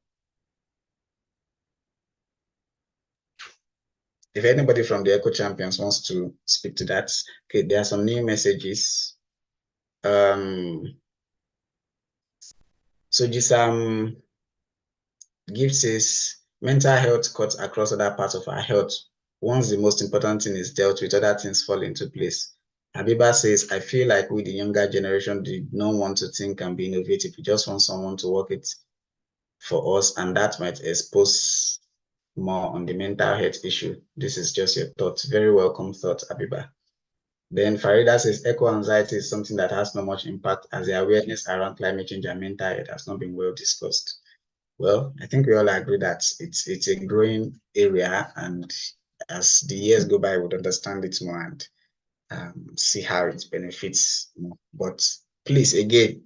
If anybody from the Eco Champions wants to speak to that, okay, there are some new messages. So Jisam Gift says, mental health cuts across other parts of our health. Once the most important thing is dealt with, other things fall into place. Habiba says, I feel like we, the younger generation, did not want to think and be innovative. We just want someone to work it for us, and that might expose more on the mental health issue. This is just your thoughts. Very welcome thought, Habiba. Then Farida says, eco anxiety is something that has not much impact, as the awareness around climate change and mental health has not been well discussed. Well, I think we all agree that it's a growing area, and as the years go by, we'll understand it more and see how it benefits more. But please, again,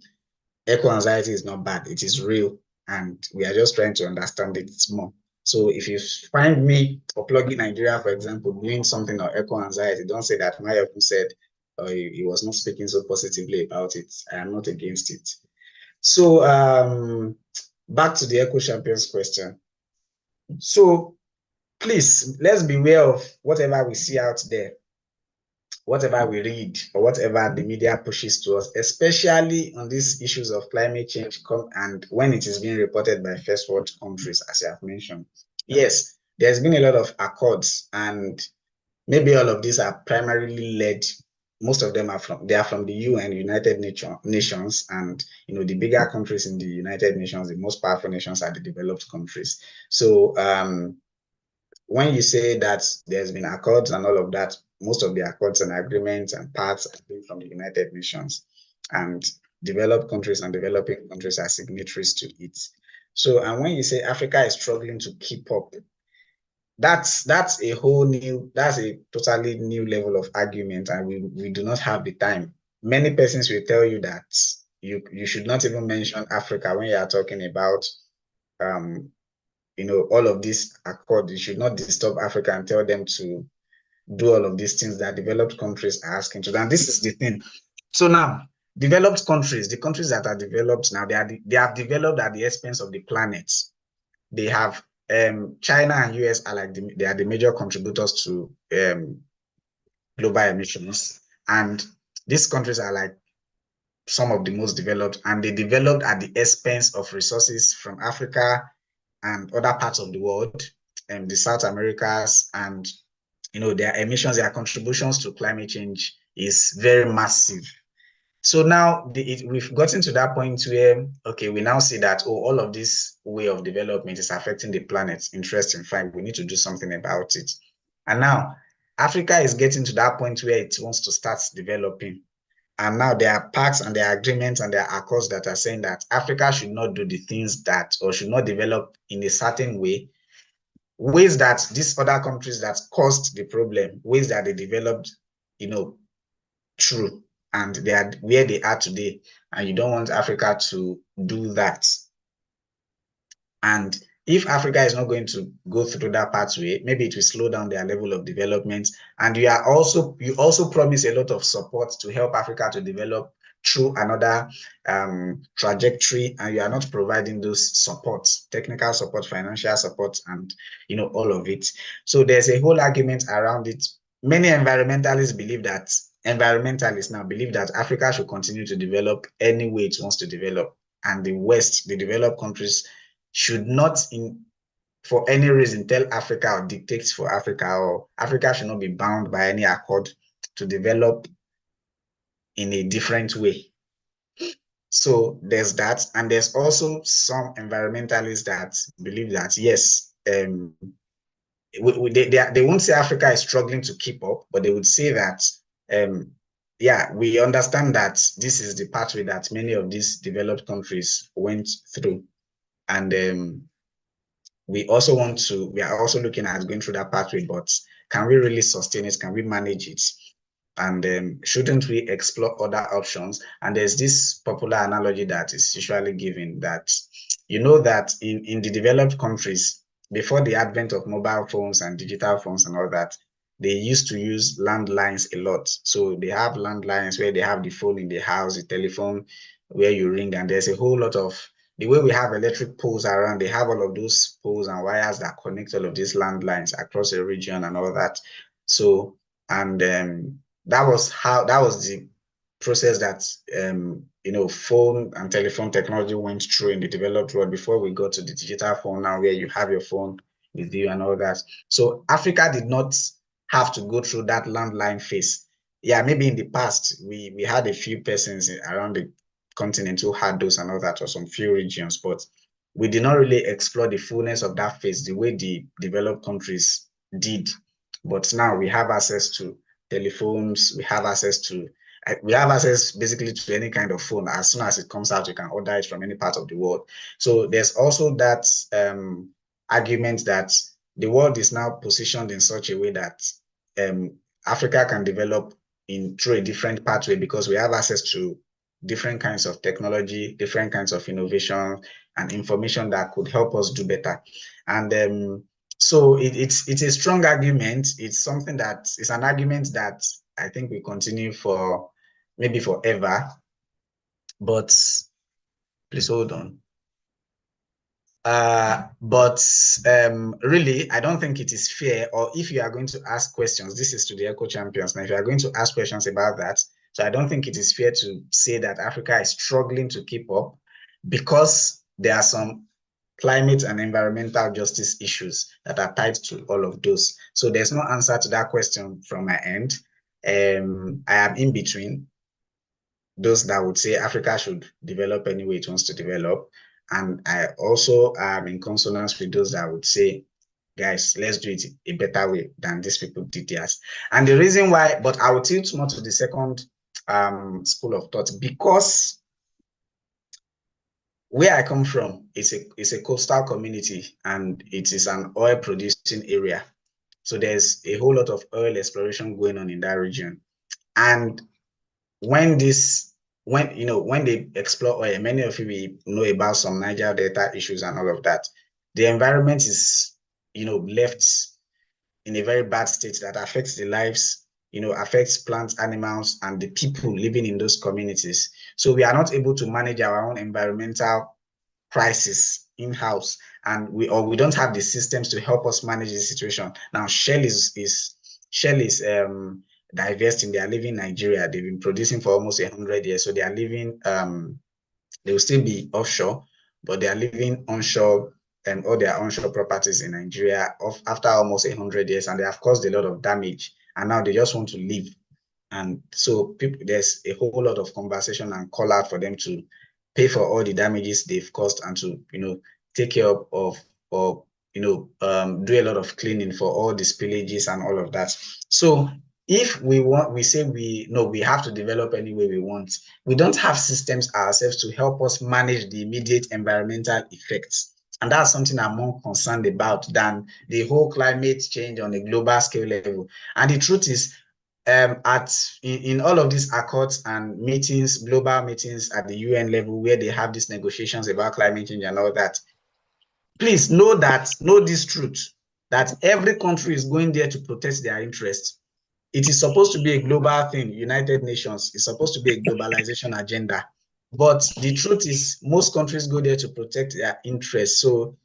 eco-anxiety is not bad. It is real, and we are just trying to understand it more. So if you find me or Plugging Nigeria, for example, doing something on eco-anxiety, don't say that Mayoku said he was not speaking so positively about it. I am not against it. So back to the Eco Champions question. So please, let's beware of whatever we see out there, whatever we read, or whatever the media pushes to us, especially on these issues of climate change, and when it is being reported by first world countries, as I have mentioned. Yes, there's been a lot of accords, and maybe all of these are primarily led. Most of them are from the UN, United Nations, and the bigger countries in the United Nations, the most powerful nations are the developed countries. So when you say that there's been accords and all of that, most of the accords and agreements and parts have been from the United Nations, and developed countries and developing countries are signatories to it. So, and when you say Africa is struggling to keep up, that's a totally new level of argument, and we do not have the time. Many persons will tell you that you should not even mention Africa when you are talking about all of these accords. You should not disturb Africa and tell them to do all of these things that developed countries are asking to do. And this is the thing. So now, developed countries, the countries that are developed now, they have developed at the expense of the planet. They have China and US are they are the major contributors to global emissions, and these countries are like some of the most developed, and they developed at the expense of resources from Africa and other parts of the world, and the South Americas, and their emissions, their contributions to climate change is very massive. So now we've gotten to that point where, okay, we now see that, all of this way of development is affecting the planet. Interesting, fine, we need to do something about it. And now Africa is getting to that point where it wants to start developing. And now there are pacts and there are agreements and there are accords that are saying that Africa should not do the things that, or should not develop in a certain way, ways that these other countries that caused the problem, ways that they developed, through, and they are where they are today, and you don't want Africa to do that. And if Africa is not going to go through that pathway, maybe it will slow down their level of development. And you also promise a lot of support to help Africa to develop through another trajectory, and you are not providing those supports, technical support, financial support, and all of it. So there's a whole argument around it. Many environmentalists now believe that Africa should continue to develop any way it wants to develop, and the West, the developed countries, should not for any reason tell Africa or dictate for Africa, or Africa should not be bound by any accord to develop in a different way. So there's that, and there's also some environmentalists that believe that, yes, they won't say Africa is struggling to keep up, but they would say that, yeah, we understand that this is the pathway that many of these developed countries went through. And we are also looking at going through that pathway, but can we really sustain it? Can we manage it? And shouldn't we explore other options? And there's this popular analogy that is usually given that, that in the developed countries, before the advent of mobile phones and digital phones and all that, they used to use landlines a lot. So they have landlines where they have the phone in the house, the telephone where you ring, and there's a whole lot of, the way we have electric poles around, they have all of those poles and wires that connect all of these landlines across a region and all that. So, and that was the process that phone and telephone technology went through in the developed world before we got to the digital phone now, where you have your phone with you and all that. So Africa did not have to go through that landline phase. Yeah, maybe in the past we had a few persons around the continent who had those and all that, or some few regions, but we did not really explore the fullness of that phase the way the developed countries did. But now we have access to telephones, we have access basically to any kind of phone. As soon as it comes out, you can order it from any part of the world. So there's also that argument that the world is now positioned in such a way that Africa can develop through a different pathway because we have access to different kinds of technology, different kinds of innovation and information that could help us do better. And so it's a strong argument. It's something that is an argument that I think we continue for maybe forever. But please hold on. Really, I don't think it is fair, or if you are going to ask questions, this is to the Eco Champions. Now, if you are going to ask questions about that, so I don't think it is fair to say that Africa is struggling to keep up because there are some climate and environmental justice issues that are tied to all of those. So there's no answer to that question from my end. I am in between those that would say Africa should develop any way it wants to develop. And I also am in consonance with those that would say, guys, let's do it a better way than these people did theirs. And the reason why, but I will tilt more to the second school of thought, because where I come from, it's a coastal community and it is an oil producing area. So there's a whole lot of oil exploration going on in that region. And when they explore oil, many of you will know about some Niger Delta issues and all of that. The environment is, left in a very bad state that affects the lives, affects plants, animals, and the people living in those communities. So we are not able to manage our own environmental crisis in-house, and we don't have the systems to help us manage the situation. Now, Shell is divesting. They are leaving Nigeria. They've been producing for almost 100 years, so they are leaving. They will still be offshore, but they are living onshore and all their onshore properties in Nigeria after almost 100 years, and they have caused a lot of damage. And now they just want to leave. And so there's a whole lot of conversation and call out for them to pay for all the damages they've caused and to, take care of or, do a lot of cleaning for all the spillages and all of that. So if we say we have to develop any way we want, we don't have systems ourselves to help us manage the immediate environmental effects. And that's something I'm more concerned about than the whole climate change on a global scale level. And the truth is, in all of these accords and meetings, global meetings at the UN level, where they have these negotiations about climate change and all that, please know this truth, that every country is going there to protect their interests. It is supposed to be a global thing. United Nations is supposed to be a globalization agenda. But the truth is, most countries go there to protect their interests. So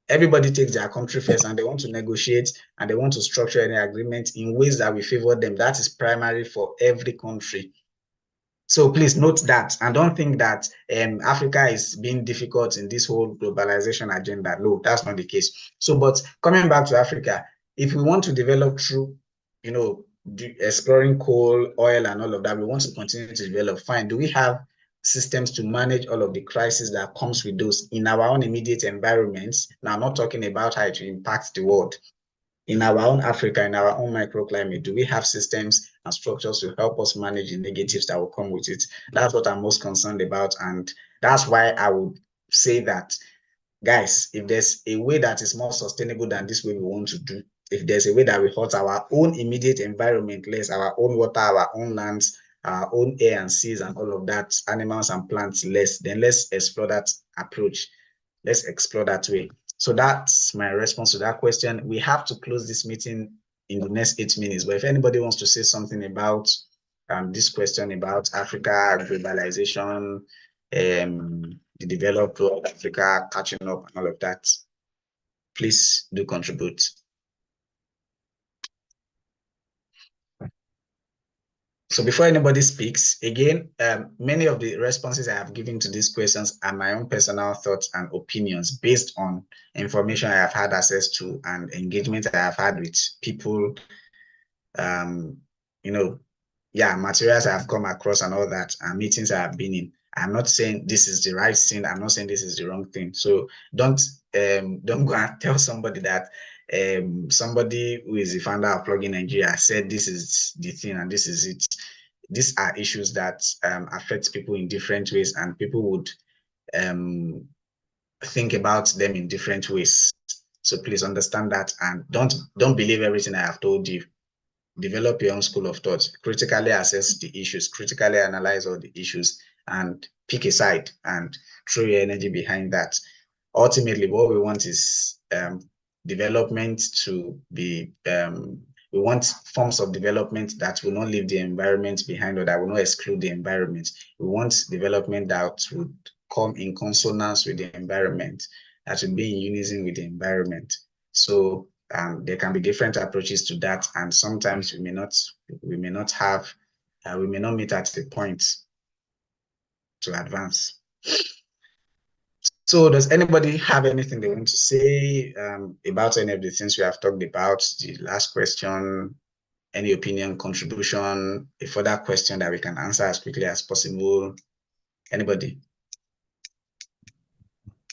everybody takes their country first, and they want to negotiate and they want to structure any agreement in ways that will favor them. That is primary for every country. So please note that, and don't think that Africa is being difficult in this whole globalization agenda. No, that's not the case. So, but coming back to Africa, if we want to develop through, exploring coal, oil, and all of that, we want to continue to develop. Fine. Do we have systems to manage all of the crises that comes with those in our own immediate environments? Now, I'm not talking about how it will impact the world. In our own Africa, in our own microclimate, do we have systems and structures to help us manage the negatives that will come with it? That's what I'm most concerned about. And that's why I would say that, guys, if there's a way that is more sustainable than this way we want to do, if there's a way that we hurt our own immediate environment less, our own water, our own lands, our own air and seas and all of that, animals and plants less, then let's explore that approach. Let's explore that way. So that's my response to that question. We have to close this meeting in the next 8 minutes, but if anybody wants to say something about this question about Africa, globalization, the developed world, Africa catching up and all of that, please do contribute. So before anybody speaks, again, many of the responses I have given to these questions are my own personal thoughts and opinions based on information I have had access to and engagement I have had with people, materials I have come across and all that, and meetings I have been in. I'm not saying this is the right thing. I'm not saying this is the wrong thing. So don't go and tell somebody that somebody who is the founder of Plugin Nigeria said this is the thing and this is it. These are issues that affect people in different ways, and people would think about them in different ways. So please understand that, and don't believe everything I have told you. Develop your own school of thought. Critically assess the issues, critically analyze all the issues, and pick a side and throw your energy behind that. Ultimately, what we want is development to be, we want forms of development that will not leave the environment behind or that will not exclude the environment. We want development that would come in consonance with the environment, that would be in unison with the environment. So there can be different approaches to that, and sometimes we may not meet at a point to advance. So does anybody have anything they want to say about any of the things we have talked about? The last question, any opinion, contribution, a further question that we can answer as quickly as possible? Anybody?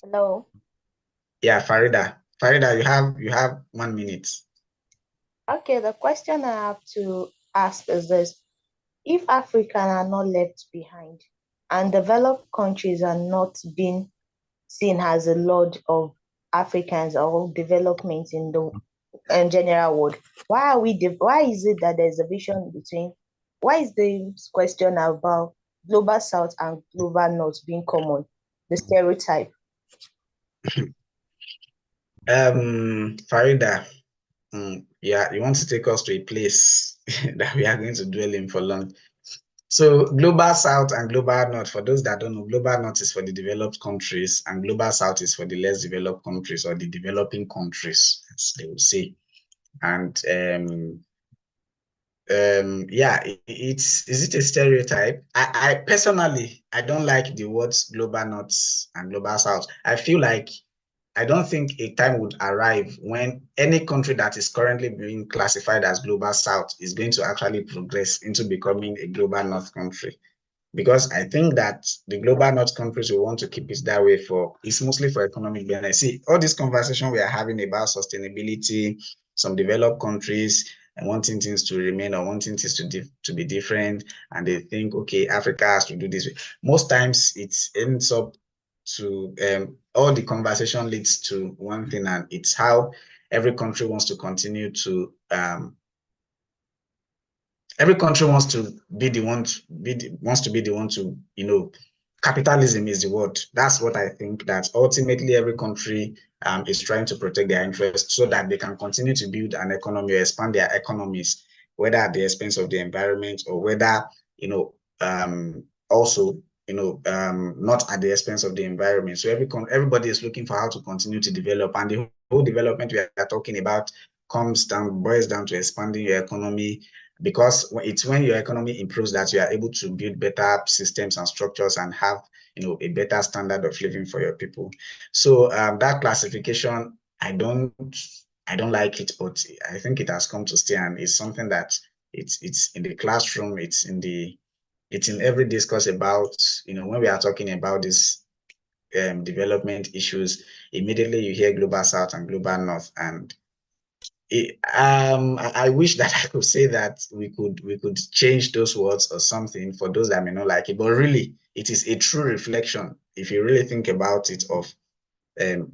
Hello. Yeah, Farida. Farida, you have 1 minute. Okay, the question I have to ask is this. If African are not left behind and developed countries are not being seen as a lot of Africans or development in the general world, why is it that there's a vision between, why is the question about global south and global north being common, the stereotype? Farida, yeah, you want to take us to a place that we are going to dwell in for long. So global south and global north, for those that don't know, global north is for the developed countries and global south is for the less developed countries or the developing countries, as they will say. And yeah, is it a stereotype? I personally, I don't like the words global north and global south. I feel like I don't think a time would arrive when any country that is currently being classified as global south is going to actually progress into becoming a global north country. Because I think that the global north countries will want to keep it that way it's mostly for economic benefit. See, all this conversation we are having about sustainability, some developed countries and wanting things to remain or wanting things to be different, and they think, okay, Africa has to do this. Most times it ends up to all the conversation leads to one thing, and it's how every country wants to continue to every country wants to be the one to, capitalism is the word. That's what I think, that ultimately every country is trying to protect their interests so that they can continue to build an economy or expand their economies, whether at the expense of the environment or whether, also, not at the expense of the environment. So everybody is looking for how to continue to develop, and the whole development we are talking about boils down to expanding your economy, because it's when your economy improves that you are able to build better systems and structures and have, a better standard of living for your people. So that classification, I don't like it, but I think it has come to stay, and it's something that it's in the classroom, it's in every discourse about, when we are talking about this development issues, immediately you hear global south and global north, and I wish that I could say that we could change those words or something for those that may not like it, but really it is a true reflection, if you really think about it, of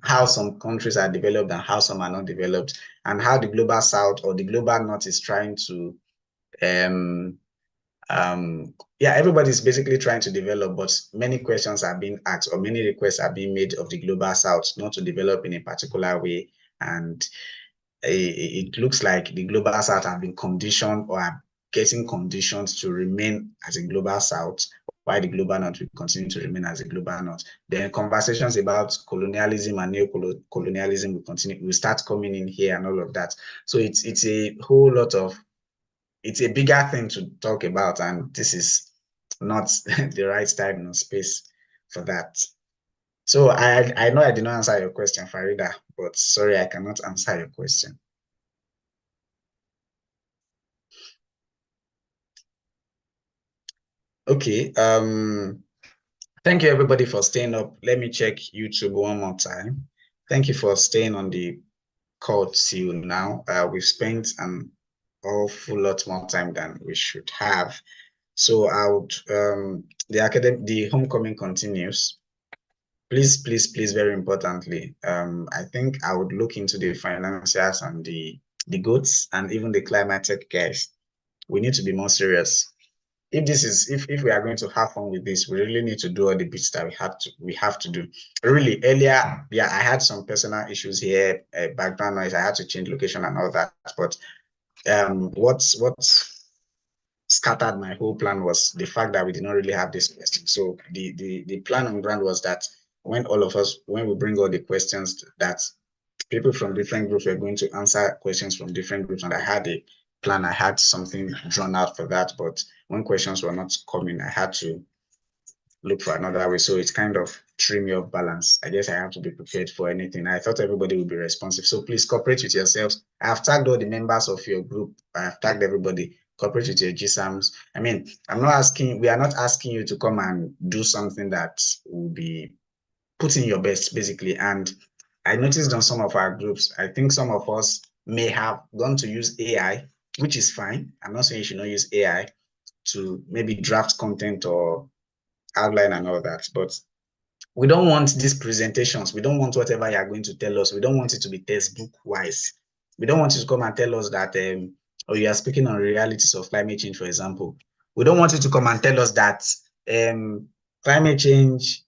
how some countries are developed and how some are not developed, and how the global south or the global north is trying to yeah, everybody's basically trying to develop, but many questions are being asked or many requests are being made of the global south not to develop in a particular way, and it looks like the global south have been conditioned or are getting conditioned to remain as a global south, while the global north will continue to remain as a global north. Then conversations about colonialism and neo-colonialism will start coming in here and all of that. So it's a whole lot of, it's a bigger thing to talk about, and this is not the right time or space for that. So I know I did not answer your question, Farida, but sorry, I cannot answer your question. Okay, thank you everybody for staying up. Let me check YouTube one more time. Thank you for staying on the call till now. We've spent an awful lot more time than we should have. So I would, the homecoming continues. please, very importantly, I think I would look into the financiers and the goats and even the climate tech guys. We need to be more serious. If we are going to have fun with this, we really need to do all the bits that we have to do. Really, earlier, yeah, I had some personal issues here, background noise. I had to change location and all that. But what scattered my whole plan was the fact that we did not really have this question. So the plan on ground was that when we bring all the questions, that people from different groups were going to answer questions from different groups, and I had a plan. I had something drawn out for that, but when questions were not coming, I had to look for another way. So it's kind of threw me off balance. I guess I have to be prepared for anything. I thought everybody would be responsive. So please cooperate with yourselves. I have tagged all the members of your group. I have tagged everybody. Cooperate with your GSAMs. I mean, we are not asking you to come and do something that will be putting your best, basically. And I noticed on some of our groups, I think some of us may have gone to use AI, which is fine. I'm not saying you should not use AI to maybe draft content or outline and all that, but we don't want these presentations. We don't want whatever you're going to tell us. We don't want it to be textbook wise. We don't want you to come and tell us that, or you are speaking on realities of climate change, for example. We don't want you to come and tell us that climate change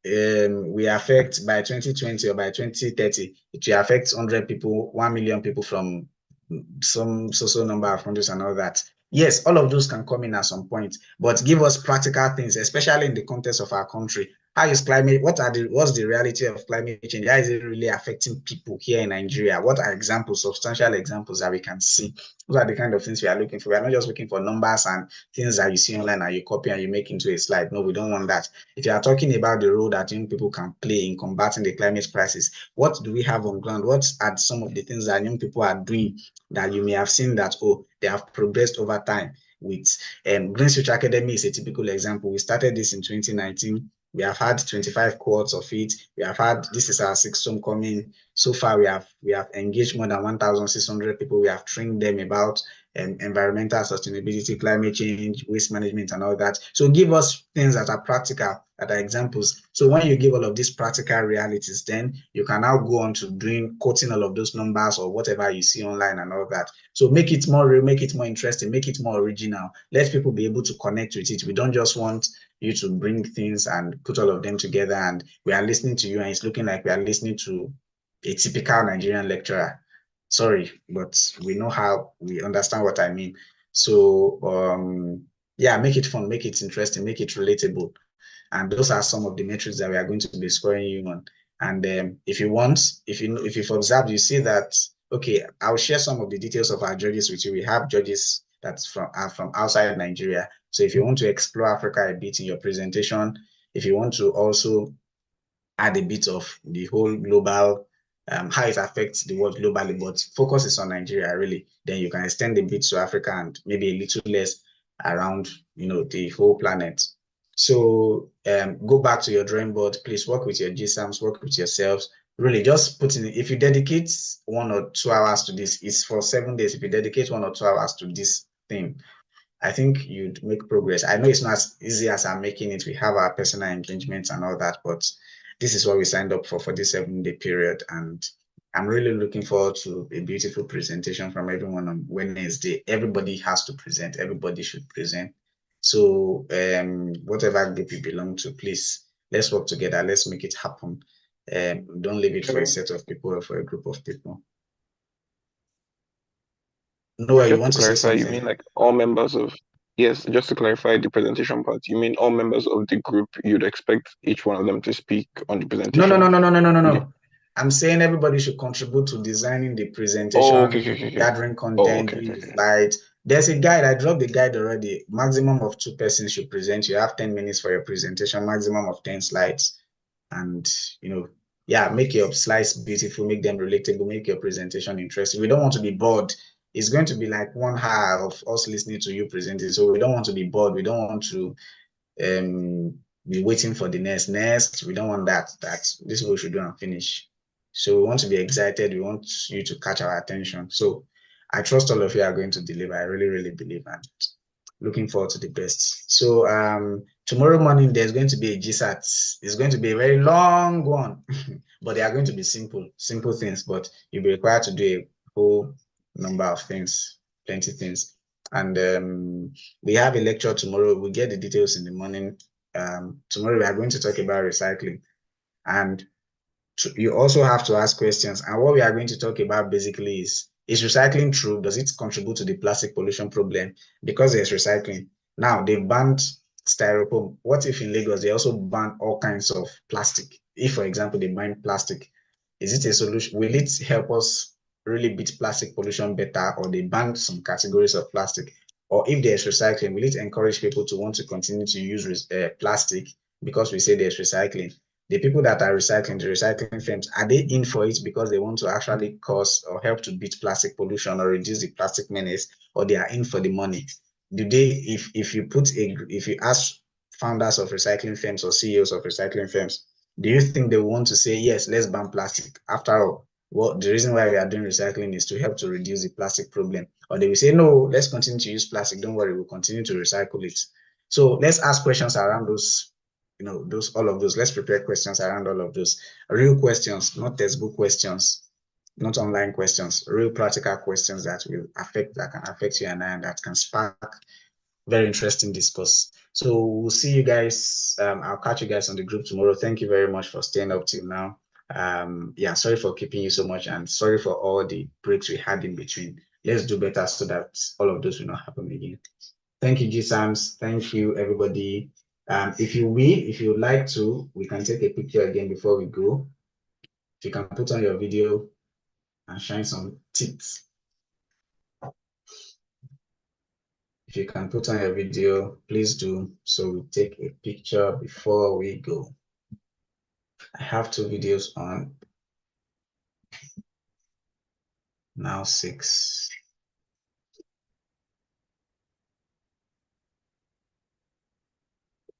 we affect by 2020 or by 2030, it will affect 100 people, 1 million people from some social number of countries and all that. Yes, all of those can come in at some point, but give us practical things, especially in the context of our country. How is climate? What's the reality of climate change? How is it really affecting people here in Nigeria? What are examples, substantial examples that we can see? Those are the kind of things we are looking for. We are not just looking for numbers and things that you see online and you copy and you make into a slide. No, we don't want that. If you are talking about the role that young people can play in combating the climate crisis, what do we have on ground? What are some of the things that young people are doing that you may have seen that, oh, they have progressed over time with Green Future Academy is a typical example. We started this in 2019. We have had 25 cohorts of it. We have had, this is our 6th term coming. So far, we have engaged more than 1,600 people. We have trained them about environmental sustainability, climate change, waste management, and all that. So give us things that are practical, that are examples. So when you give all of these practical realities, then you can now go on to quoting all of those numbers or whatever you see online and all that. So make it more real, make it more interesting, make it more original. Let people be able to connect with it. We don't just want you to bring things and put all of them together and we are listening to you and it's looking like we are listening to a typical Nigerian lecturer. Sorry, but we understand what I mean. So yeah, make it fun, make it interesting, make it relatable. And those are some of the metrics that we are going to be scoring you on. And if you've observed, you see that, okay, I'll share some of the details of our judges with you. We have judges that's from outside Nigeria. So if you want to explore Africa a bit in your presentation, if you want to also add a bit of the whole global, how it affects the world globally, but focus is on Nigeria really, then you can extend a bit to Africa and maybe a little less around, the whole planet. So go back to your drawing board, please work with your GSAMs, work with yourselves. Really just put in, if you dedicate 1 or 2 hours to this, it's for 7 days. If you dedicate 1 or 2 hours to this thing, I think you'd make progress. I know it's not as easy as I'm making it. We have our personal engagements and all that, but this is what we signed up for this 7-day period. And I'm really looking forward to a beautiful presentation from everyone on Wednesday. Everybody has to present. Everybody should present. So whatever group you belong to, please, let's work together. Let's make it happen. Don't leave it for a set of people or for a group of people. No, you want to say something? You mean like all members of, yes, just to clarify the presentation part, you mean all members of the group, you'd expect each one of them to speak on the presentation? No. I'm saying everybody should contribute to designing the presentation, gathering content, doing the slides. There's a guide. I dropped the guide already. Maximum of 2 persons should present. You have 10 minutes for your presentation, maximum of 10 slides. And, yeah, make your slides beautiful, make them relatable, make your presentation interesting. We don't want to be bored. It's going to be like 1 hour of us listening to you presenting. So we don't want to be bored. We don't want to be waiting for the next. We don't want that. This is what we should do and finish. So we want to be excited. We want you to catch our attention. So I trust all of you are going to deliver. I really, really believe. And looking forward to the best. So tomorrow morning there's going to be a GSAT. It's going to be a very long one, but they are going to be simple things, but you'll be required to do a whole number of things, plenty things. And we have a lecture tomorrow. We'll get the details in the morning. Tomorrow we are going to talk about recycling, and you also have to ask questions. And what we are going to talk about basically is recycling true? Does it contribute to the plastic pollution problem? Because there's recycling. Now they've banned styrofoam. What if in Lagos they also ban all kinds of plastic? If, for example, they ban plastic, is it a solution? Will it help us really beat plastic pollution better, or they ban some categories of plastic? Or if there's recycling, will it encourage people to want to continue to use plastic because we say there's recycling? The people that are recycling, the recycling firms, are they in for it because they want to actually cause or help to beat plastic pollution or reduce the plastic menace, or they are in for the money? Do they, if you ask founders of recycling firms or CEOs of recycling firms, do you think they want to say, yes, let's ban plastic? After all, the reason why we are doing recycling is to help to reduce the plastic problem. Or they will say, no, let's continue to use plastic. Don't worry, we'll continue to recycle it. So let's ask questions around those, all of those. Let's prepare questions around all of those. Real questions, not textbook questions, not online questions, real practical questions that can affect you and I, and that can spark very interesting discourse. So we'll see you guys. I'll catch you guys on the group tomorrow. Thank you very much for staying up till now. Yeah, sorry for keeping you so much, and sorry for all the breaks we had in between. Let's do better so that all of those will not happen again. Thank you, GSAMs. Thank you, everybody. If you would like to, we can take a picture again before we go. If you can put on your video and shine some teeth. If you can put on your video, please do. So we take a picture before we go. I have 2 videos on. Now 6.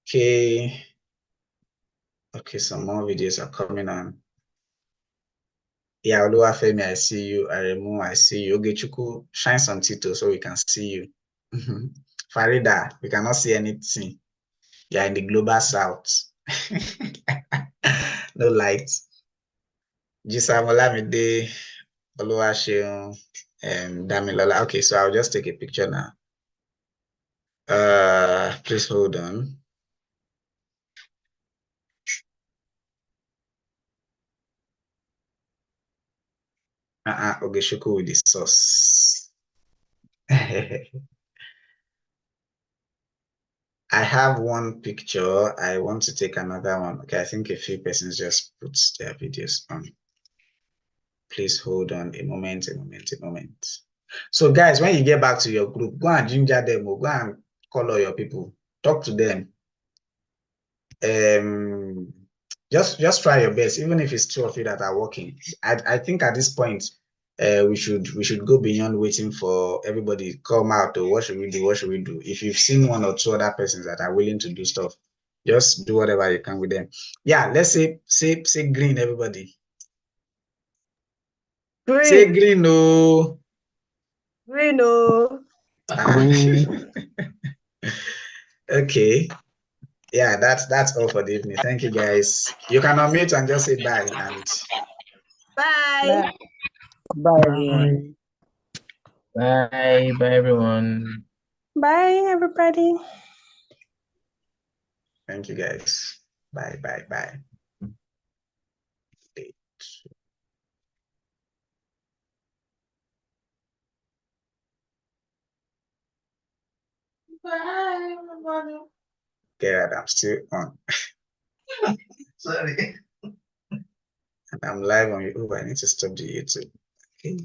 Okay. Okay, some more videos are coming on. Yeah, Oluwafemi, I see you. Aremu, I see you. Ogechuku, shine some Tito so we can see you. Farida, we cannot see anything. You are in the global south. No light. GSAM Olamide, Oluwaseun, Damilola. Okay, so I'll just take a picture now. Please hold on. Ogeshuku with the sauce. I have one picture. I want to take another one. Okay, I think a few persons just put their videos on. Please hold on a moment. So guys, when you get back to your group, go and ginger them or go and call all your people. Talk to them. Just try your best, even if it's 2 of you that are working. I think at this point, we should go beyond waiting for everybody to come out or what should we do? If you've seen 1 or 2 other persons that are willing to do stuff, just do whatever you can with them. Yeah, let's say green, everybody. Green. Say green, no. Green, no. Okay. Yeah, that's all for the evening. Thank you, guys. You can unmute and just say bye. And bye. Bye, everyone. Bye, everyone. Bye, everybody. Thank you, guys. Bye. Bye, everybody. God, I'm still on. Sorry. And I'm live on YouTube. I need to stop the YouTube. Okay.